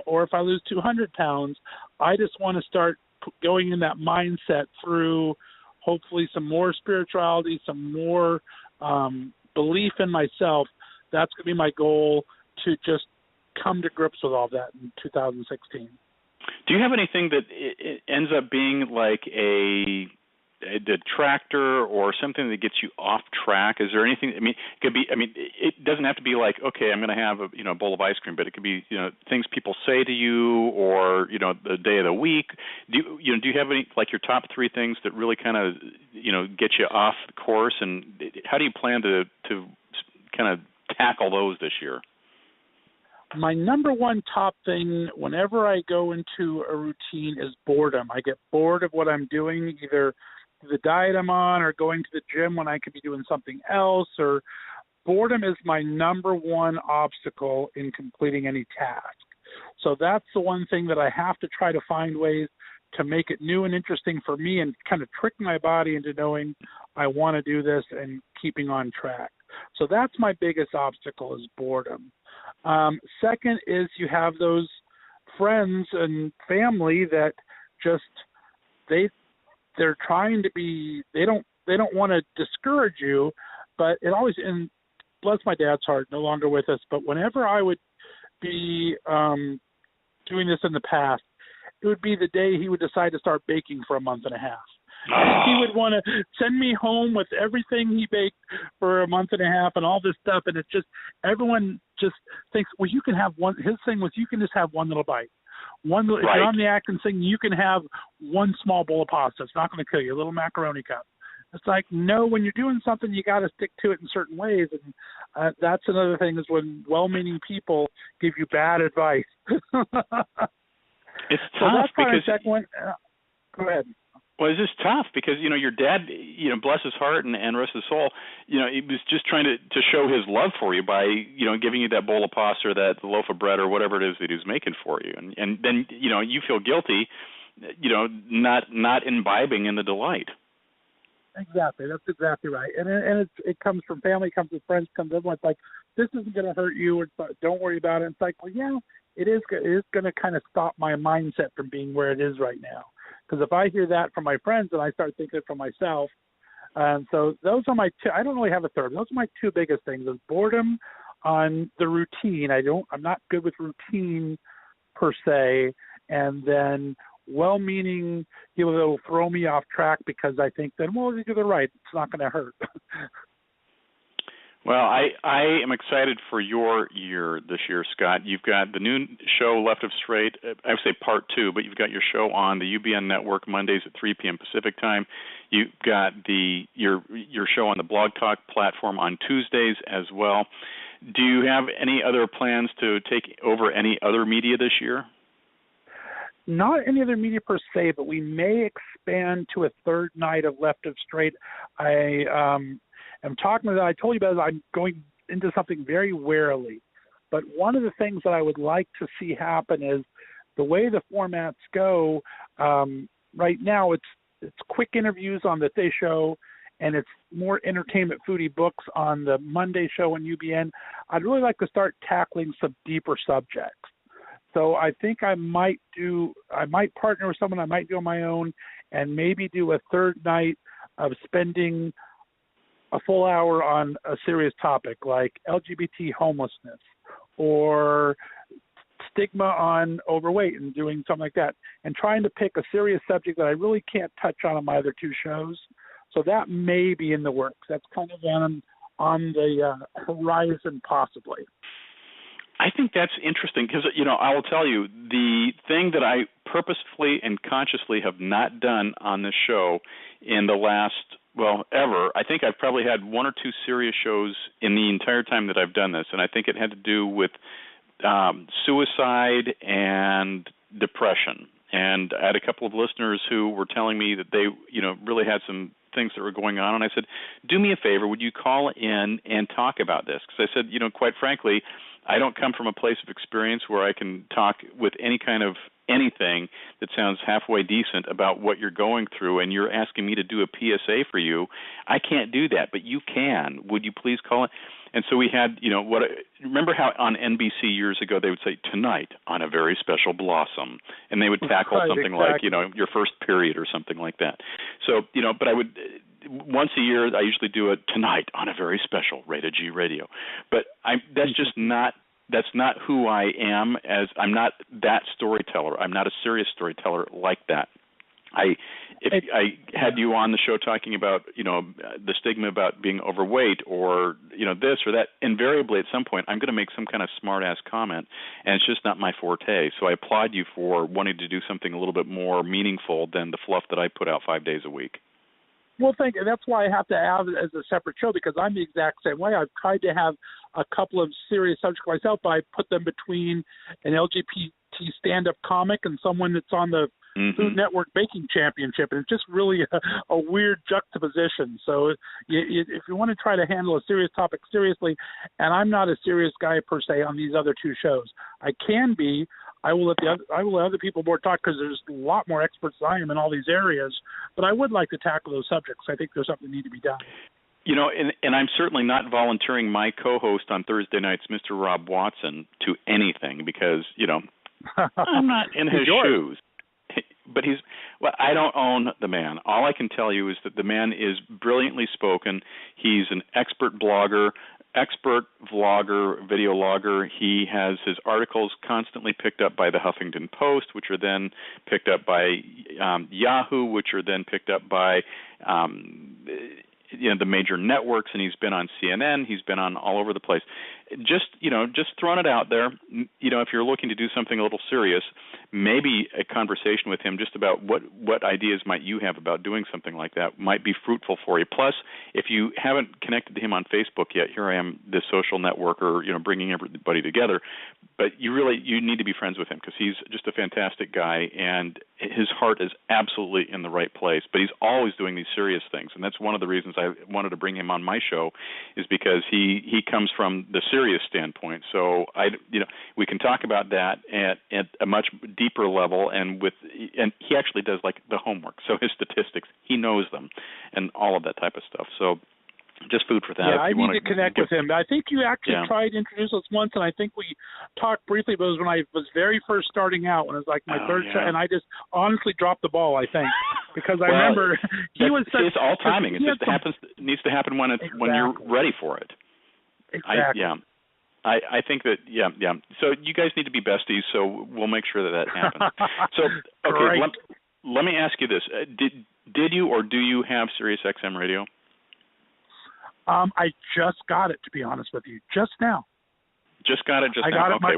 or if I lose 200 pounds. I just want to start going in that mindset through hopefully some more spirituality, some more belief in myself. That's going to be my goal, to just come to grips with all that in 2016. Do you have anything that it ends up being like a detractor or something that gets you off track? Is there anything? It could be. It doesn't have to be like, okay, I'm going to have a bowl of ice cream, but it could be things people say to you, or the day of the week. Do you have any, like, your top 3 things that really kind of get you off the course? And how do you plan to kind of tackle those this year? My number one top thing whenever I go into a routine is boredom. I get bored of what I'm doing, either the diet I'm on or going to the gym when I could be doing something else. Or boredom is my number one obstacle in completing any task. So that's the one thing that I have to try to find ways to make it new and interesting for me and kind of trick my body into knowing I want to do this and keeping on track. So that's my biggest obstacle is boredom. Second is you have those friends and family that just they're trying to be, they don't want to discourage you, but it always, and bless my dad's heart, no longer with us, but whenever I would be doing this in the past, it would be the day he would decide to start baking for a month and a half. And he would want to send me home with everything he baked for a month and a half and all this stuff. And it's just, everyone just thinks, well, you can have one. His thing was, you can just have one little bite. If you're on the Atkins thing, you can have one small bowl of pasta. It's not going to kill you. A little macaroni cup. It's like, no, when you're doing something, you got to stick to it in certain ways. And that's another thing is when well-meaning people give you bad advice. It's so tough that's because second one. Go ahead. Well, it's just tough because, your dad, bless his heart and rest his soul, he was just trying to show his love for you by, giving you that bowl of pasta or that loaf of bread or whatever it is that he was making for you. And then, you feel guilty, not imbibing in the delight. Exactly. That's exactly right. And it comes from family, comes from friends, comes everyone's like, this isn't going to hurt you, or don't worry about it. It's like, well, yeah, it is going to kind of stop my mindset from being where it is right now. Because if I hear that from my friends, then I start thinking it for myself. And so those are my two. I don't really have a third. Those are my two biggest things: is boredom on the routine. I'm not good with routine per se, and then well-meaning people that will throw me off track because I think that, well, they're right. It's not going to hurt. Well, I am excited for your year this year, Scott. You've got the new show, Left of Str8, I would say part 2, but you've got your show on the UBN Network Mondays at 3 p.m. Pacific time. You've got your show on the Blog Talk platform on Tuesdays as well. Do you have any other plans to take over any other media this year? Not any other media per se, but we may expand to a third night of Left of Str8. I'm talking about, I told you about it, I'm going into something very warily. But one of the things that I would like to see happen is the way the formats go. Right now, it's quick interviews on the Day Show, and it's more entertainment foodie books on the Monday show on UBN. I'd really like to start tackling some deeper subjects. So I think I might partner with someone, I might do on my own, and maybe do a third night of spending a full hour on a serious topic like LGBT homelessness or stigma on overweight and doing something like that, and trying to pick a serious subject that I really can't touch on my other two shows. So that may be in the works. That's kind of on the horizon possibly. I think that's interesting because, I will tell you, the thing that I purposefully and consciously have not done on this show in the last, ever, I think I've probably had one or two serious shows in the entire time that I've done this, and I think it had to do with suicide and depression. And I had a couple of listeners who were telling me that they, really had some things that were going on, and I said, do me a favor, would you call in and talk about this? Because I said, quite frankly, I don't come from a place of experience where I can talk with any kind of anything that sounds halfway decent about what you're going through, and you're asking me to do a PSA for you. I can't do that, but you can. Would you please call it? And so we had, remember how on NBC years ago they would say, tonight on a very special blossom, and they would tackle something exactly. Like, your first period or something like that. So, but I would, once a year I usually do it tonight on a very special Rated G Radio. But that's just not, that's not who I am, as I'm not that storyteller. I'm not a serious storyteller like that. If I had you on the show talking about, the stigma about being overweight or, this or that, invariably at some point I'm going to make some kind of smart-ass comment, and it's just not my forte. So I applaud you for wanting to do something a little bit more meaningful than the fluff that I put out 5 days a week. Well, that's why I have to have it as a separate show, because I'm the exact same way. I've tried to have a couple of serious subjects myself, but I put them between an LGBT stand-up comic and someone that's on the Food Network Baking Championship, and it's just really a weird juxtaposition. So if you want to try to handle a serious topic seriously, and I'm not a serious guy per se on these other two shows, I can be. I will let other people more talk, because there's a lot more experts than I am in all these areas. But I would like to tackle those subjects. I think there's something that needs to be done. You know, and I'm certainly not volunteering my co-host on Thursday nights, Mr. Rob Watson, to anything, because, you know, I'm not in his shoes. But I don't own the man. All I can tell you is that the man is brilliantly spoken. He's an expert blogger, expert vlogger, video logger. He has his articles constantly picked up by the Huffington Post, which are then picked up by Yahoo, which are then picked up by the major networks, and he's been on CNN. He's been on all over the place. Just throwing it out there. You know, if you're looking to do something a little serious, maybe a conversation with him just about what ideas might you have about doing something like that might be fruitful for you. Plus, if you haven't connected to him on Facebook yet, here I am, this social networker, bringing everybody together. But you need to be friends with him, because he's just a fantastic guy, and his heart is absolutely in the right place. But he's always doing these serious things, and that's one of the reasons I wanted to bring him on my show, is because he comes from the serious standpoint. So we can talk about that at a much deeper level, and he actually does like the homework. So his statistics, he knows them, and all of that type of stuff. So just food for that. Yeah, I need to connect with him. I think you actually tried to introduce us once, and I think we talked briefly, but it was when I was very first starting out, when it was like my third show, and I just honestly dropped the ball, I think, because I remember he was such... It's all timing. It just needs to happen when you're ready for it. Exactly. I think that, So you guys need to be besties, so we'll make sure that happens. So, okay, let me ask you this. Did you or do you have Sirius XM radio? I just got it, to be honest with you, just now. Just got it now? Okay,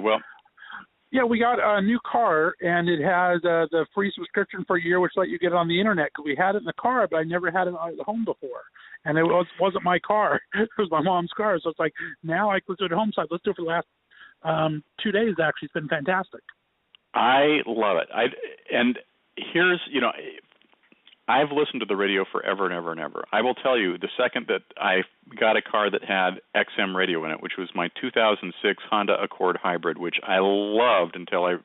Yeah, we got a new car, and it has the free subscription for a year, which let you get it on the Internet, because we had it in the car, but I never had it at home before. And it wasn't my car. It was my mom's car. So it's like, now I can do it at home, so let's do it for the last 2 days, actually. It's been fantastic. I love it. And here's, I've listened to the radio forever and ever and ever. I will tell you, the second that I got a car that had XM radio in it, which was my 2006 Honda Accord Hybrid, which I loved until I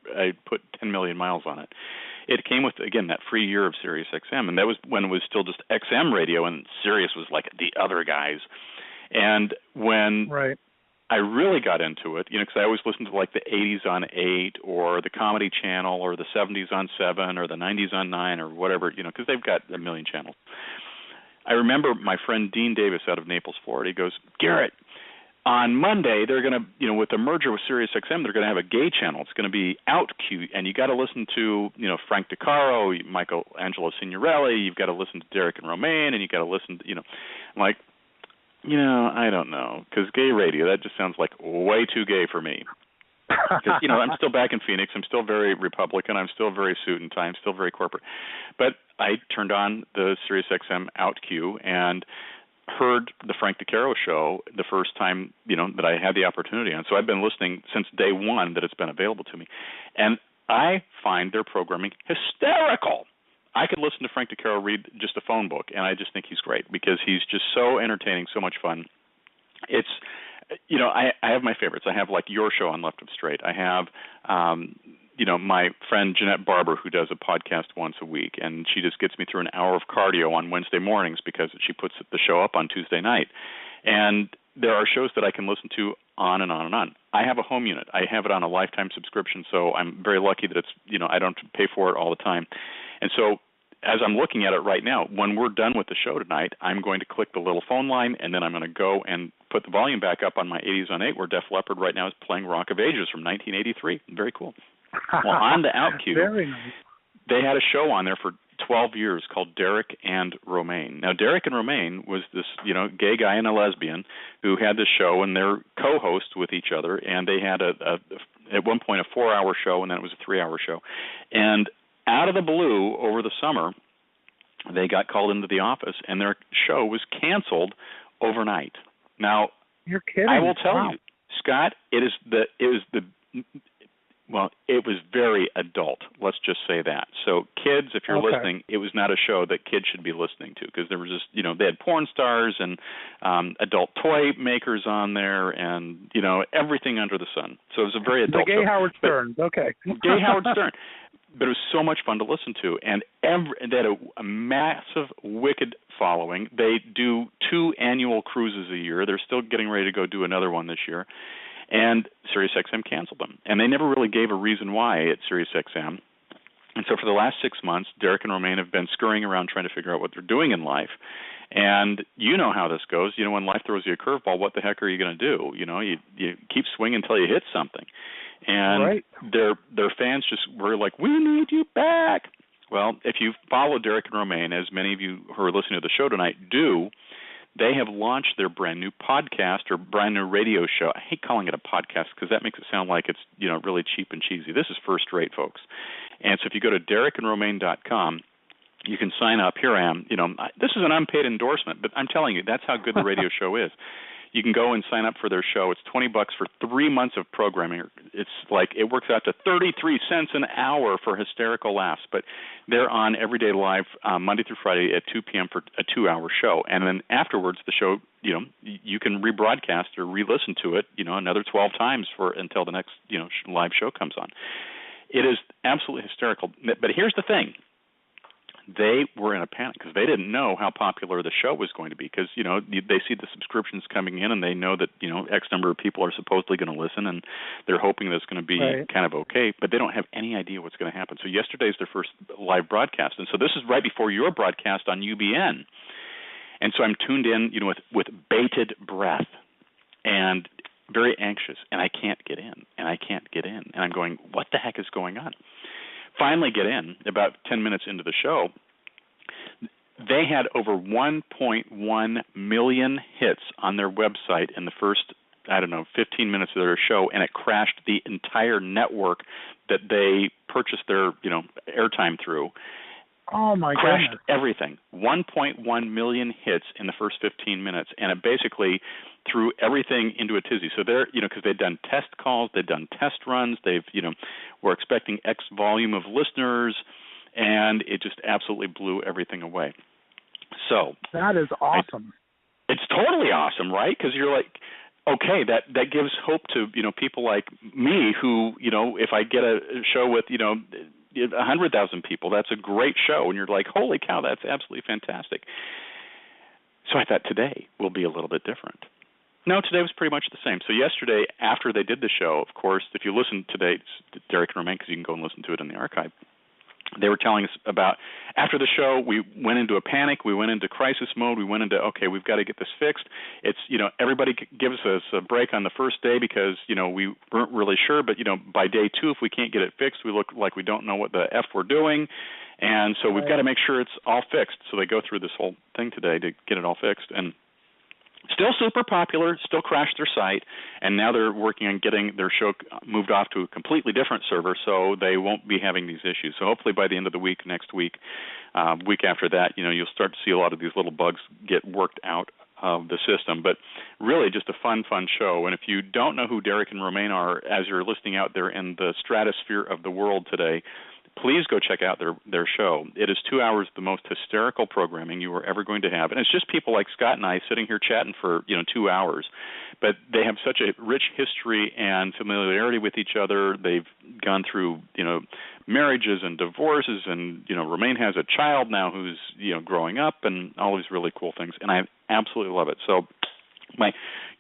put 10 million miles on it. It came with, again, that free year of Sirius XM, and that was when it was still just XM radio, and Sirius was like the other guys. And when I really got into it, because I always listened to like the 80s on 8 or the Comedy Channel or the 70s on 7 or the 90s on 9 or whatever, because they've got a million channels. I remember my friend Dean Davis out of Naples, Florida. He goes, Garrett, on Monday they're going to, with the merger with Sirius XM, they're going to have a gay channel. It's going to be OutQ, and you got to listen to, Frank DeCaro, Michelangelo Signorelli. You've got to listen to Derek and Romaine, and you got to listen to, I'm like, I don't know, because gay radio, that just sounds like way too gay for me. Because, I'm still back in Phoenix. I'm still very Republican. I'm still very suit and tie. I'm still very corporate. But I turned on the Sirius XM OutQ and heard the Frank DeCaro show the first time, that I had the opportunity on. So I've been listening since day one that it's been available to me. And I find their programming hysterical. I could listen to Frank DeCaro read just a phone book, and I just think he's great because he's just so entertaining, so much fun. It's, I have my favorites. I have like your show on Left Of Str8. I have, my friend Jeanette Barber, who does a podcast once a week, and she just gets me through an hour of cardio on Wednesday mornings because she puts the show up on Tuesday night. And there are shows that I can listen to on and on and on. I have a home unit. I have it on a lifetime subscription, so I'm very lucky that it's, I don't have to pay for it all the time. And so as I'm looking at it right now, when we're done with the show tonight, I'm going to click the little phone line, and then I'm going to go and put the volume back up on my 80s on 8, where Def Leppard right now is playing Rock of Ages from 1983. Very cool. Well, on the OutQ, very nice. They had a show on there for 12 years called Derek and Romaine. Now, Derek and Romaine was this, gay guy and a lesbian who had this show, and they're co-hosts with each other, and they had at one point a 4-hour show, and then it was a 3-hour show. And out of the blue, over the summer, they got called into the office, and their show was canceled overnight. Now, you're kidding. I will tell you, Scott, it was very adult. Let's just say that. So kids, if you're listening, it was not a show that kids should be listening to, because there was just, they had porn stars and adult toy makers on there, and, everything under the sun. So it was a very adult show. The gay Howard Stern. Gay Howard Stern. But it was so much fun to listen to, and they had a massive, wicked following. They do 2 annual cruises a year. They're still getting ready to go do another one this year. And SiriusXM canceled them. And they never really gave a reason why at SiriusXM. And so for the last 6 months, Derek and Romaine have been scurrying around trying to figure out what they're doing in life. And you know how this goes. When life throws you a curveball, what the heck are you going to do? You keep swinging until you hit something. And their fans just were like, we need you back. Well, if you follow Derek and Romaine, as many of you who are listening to the show tonight do, they have launched their brand new podcast or brand new radio show. I hate calling it a podcast because that makes it sound like it's really cheap and cheesy. This is first rate, folks. And so if you go to derekandromaine.com, you can sign up. Here I am. This is an unpaid endorsement, but I'm telling you, that's how good the radio show is. You can go and sign up for their show. It's $20 for 3 months of programming. It's like it works out to 33 cents an hour for hysterical laughs. But they're on Everyday Live Monday through Friday at 2 p.m. for a 2-hour show. And then afterwards, the show, you can rebroadcast or re-listen to it, another 12 times until the next, live show comes on. It is absolutely hysterical. But here's the thing. They were in a panic because they didn't know how popular the show was going to be, because, they see the subscriptions coming in and they know that, X number of people are supposedly going to listen, and they're hoping that it's going to be kind of okay, but they don't have any idea what's going to happen. So yesterday's their first live broadcast, and so this is right before your broadcast on UBN. And so I'm tuned in, with bated breath and very anxious, and I can't get in, and I'm going, what the heck is going on? Finally get in, about 10 minutes into the show. They had over 1.1 million hits on their website in the first, 15 minutes of their show, and it crashed the entire network that they purchased their, airtime through. Oh, my crashed goodness. Everything. 1.1 million hits in the first 15 minutes, and it basically threw everything into a tizzy. So they're, because they'd done test calls, they'd done test runs, they've, were expecting X volume of listeners, and it just absolutely blew everything away. So that is awesome. It's totally awesome, right? Because you're like, okay, that gives hope to, people like me who, if I get a show with, 100,000 people, that's a great show, and you're like, holy cow, that's absolutely fantastic. So I thought today will be a little bit different. No, today was pretty much the same. So yesterday, after they did the show, of course, if you listen today, it's Derek and Romaine, because you can go and listen to it in the archive, they were telling us about, after the show, we went into a panic, we went into crisis mode, we went into, okay, we've got to get this fixed. It's, everybody gives us a break on the first day because, we weren't really sure, but, by day 2, if we can't get it fixed, we look like we don't know what the F we're doing, and so we've got to make sure it's all fixed. So they go through this whole thing today to get it all fixed, and still super popular, still crashed their site, and now they're working on getting their show moved off to a completely different server, so they won't be having these issues. So hopefully by the end of the week, next week, week after that, you'll start to see a lot of these little bugs get worked out of the system. But really just a fun show. And if you don't know who Derek and Romaine are, as you're listening out there in the stratosphere of the world today, please go check out their show. It is 2 hours of the most hysterical programming you are ever going to have. And it's just people like Scott and I sitting here chatting for, 2 hours. But they have such a rich history and familiarity with each other. They've gone through, marriages and divorces, and, Romaine has a child now who's, growing up, and all these really cool things. And I absolutely love it. So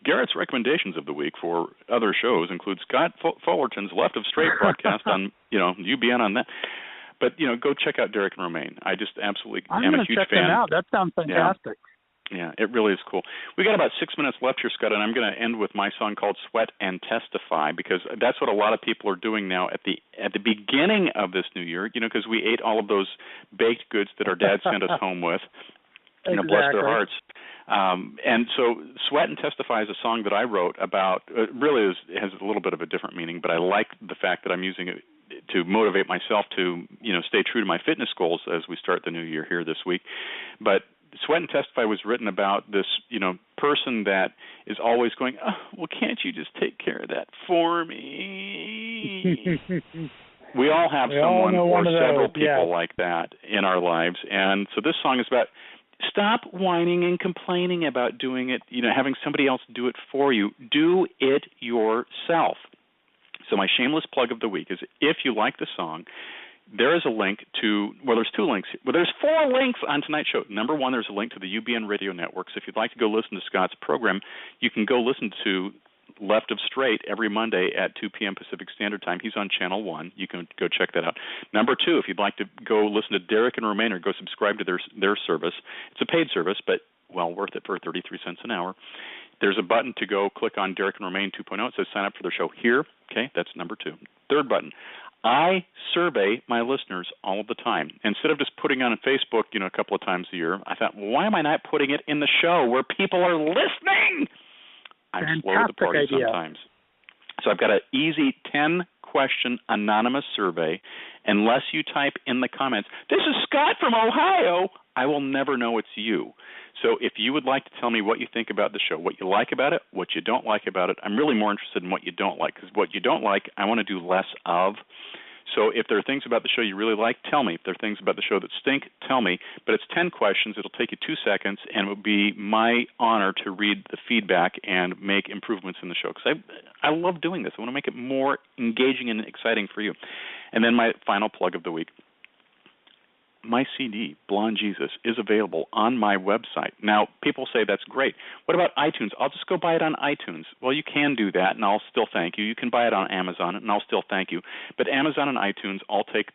Garrett's recommendations of the week for other shows include Scott Fullerton's Left Of Str8 broadcast on, UBN on that. But, go check out Derek and Romaine. I just absolutely am a huge fan. I'm going to check them out. That sounds fantastic. Yeah, it really is cool. We got about 6 minutes left here, Scott, and I'm going to end with my song called Sweat and Testify, because that's what a lot of people are doing now at the beginning of this new year, because we ate all of those baked goods that our dad sent us home with. Exactly. Bless their hearts. And so Sweat and Testify is a song that I wrote about, it really has a little bit of a different meaning, but I like the fact that I'm using it to motivate myself to, stay true to my fitness goals as we start the new year here this week. But Sweat and Testify was written about this, person that is always going, oh, well, can't you just take care of that for me? We all have someone or several people like that in our lives. And so this song is about stop whining and complaining about doing it, having somebody else do it for you. Do it yourself. So my shameless plug of the week is if you like the song, there is a link to, there's 2 links. Well, there's 4 links on tonight's show. Number 1, there's a link to the UBN Radio Network. So if you'd like to go listen to Scott's program, you can go listen to Left of Str8 every Monday at 2 p.m. Pacific Standard Time. He's on Channel 1. You can go check that out. Number 2, if you'd like to go listen to Derek and Romaine or go subscribe to their service, it's a paid service, but well worth it for 33 cents an hour. There's a button to go click on Derek and Romaine 2.0. It says sign up for their show here. Okay, that's number 2. Third button. I survey my listeners all the time. Instead of just putting on Facebook, a couple of times a year, I thought, well, why am I not putting it in the show where people are listening? I'm slow to the party sometimes. So I've got an easy 10-question anonymous survey. Unless you type in the comments, this is Scott from Ohio, I will never know it's you. So if you would like to tell me what you think about the show, what you like about it, what you don't like about it, I'm really more interested in what you don't like, because what you don't like, I want to do less of. So if there are things about the show you really like, tell me. If there are things about the show that stink, tell me. But it's 10 questions. It'll take you 2 seconds, and it will be my honor to read the feedback and make improvements in the show, because I love doing this. I want to make it more engaging and exciting for you. And then my final plug of the week. My CD, Blonde Jesus, is available on my website. Now, people say that's great. What about iTunes? I'll just go buy it on iTunes. Well, you can do that, and I'll still thank you. You can buy it on Amazon, and I'll still thank you. But Amazon and iTunes, I'll take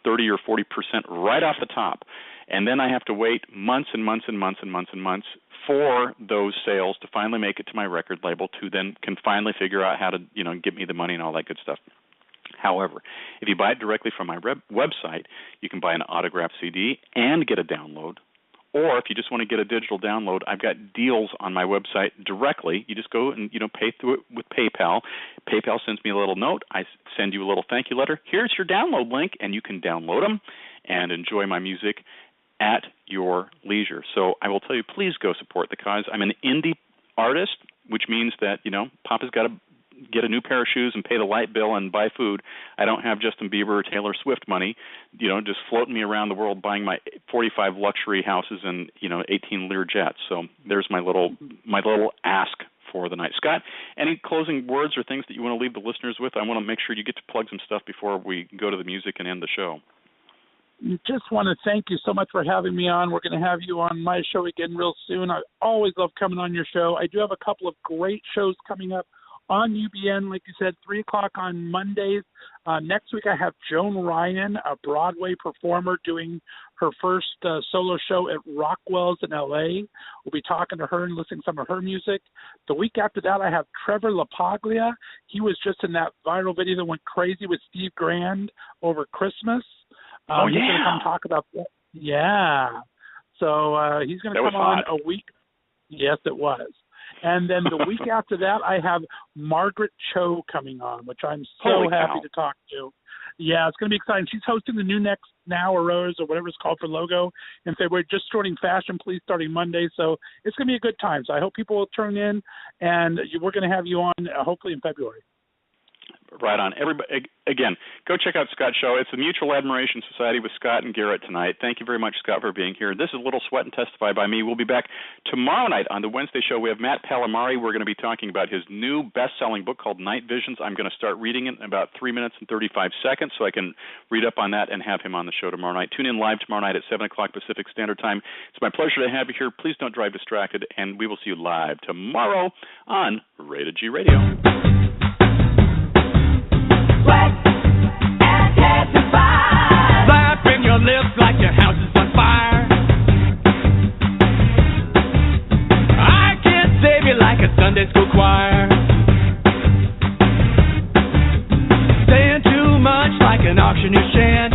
30 or 40% right off the top, and then I have to wait months and months and months and months and months for those sales to finally make it to my record label, to then can finally figure out how to get me the money and all that good stuff. However, if you buy it directly from my website, you can buy an autographed CD and get a download. Or if you just want to get a digital download, I've got deals on my website directly. You just go and pay through it with PayPal. PayPal sends me a little note. I send you a little thank you letter. Here's your download link, and you can download them and enjoy my music at your leisure. So I will tell you, please go support the cause. I'm an indie artist, which means that Papa's got to get a new pair of shoes and pay the light bill and buy food. I don't have Justin Bieber or Taylor Swift money, just floating me around the world buying my 45 luxury houses and 18 Lear jets. So there's my little ask for the night. Scott, any closing words or things that you want to leave the listeners with? I want to make sure you get to plug some stuff before we go to the music and end the show. Just want to thank you so much for having me on. We're going to have you on my show again real soon. I always love coming on your show. I do have a couple of great shows coming up on UBN, like you said, 3 o'clock on Mondays. Next week I have Joan Ryan, a Broadway performer, doing her first solo show at Rockwell's in L.A. We'll be talking to her and listening to some of her music. The week after that I have Trevor LaPaglia. He was just in that viral video that went crazy with Steve Grand over Christmas. He's going to come talk about that. Yeah. So he's going to come on a week. Yes, it was. And then the week after that, I have Margaret Cho coming on, which I'm so happy to talk to. Yeah, it's going to be exciting. She's hosting the new Next Now or Rose or whatever it's called for Logo in February, just starting Fashion Police starting Monday. So it's going to be a good time. So I hope people will turn in, and we're going to have you on hopefully in February. Right on. Everybody, again, go check out Scott's show. It's the Mutual Admiration Society with Scott and Garrett tonight. Thank you very much, Scott, for being here. This is Little Sweat and Testify by me. We'll be back tomorrow night on the Wednesday show. We have Matt Palomari. We're going to be talking about his new best-selling book called Night Visions. I'm going to start reading it in about 3 minutes and 35 seconds so I can read up on that and have him on the show tomorrow night. Tune in live tomorrow night at 7 o'clock Pacific Standard Time. It's my pleasure to have you here. Please don't drive distracted, and we will see you live tomorrow on Rated G Radio. Your lips like your house is on fire. I can't save you like a Sunday school choir. Saying too much like an auctioneer chant.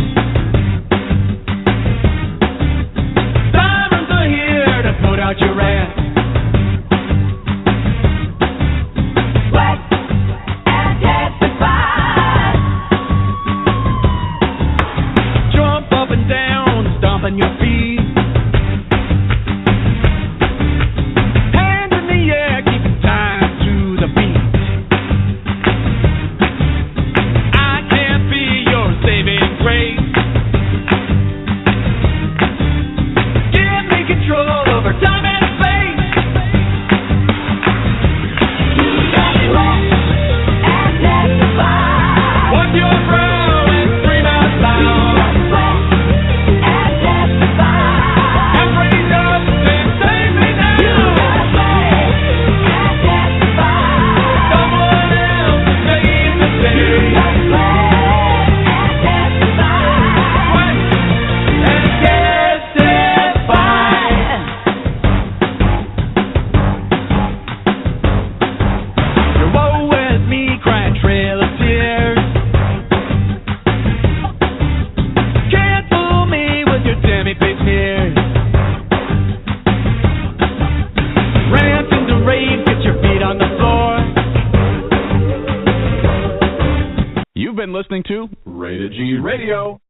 Sirens are here to put out your rant. Sweat Radio.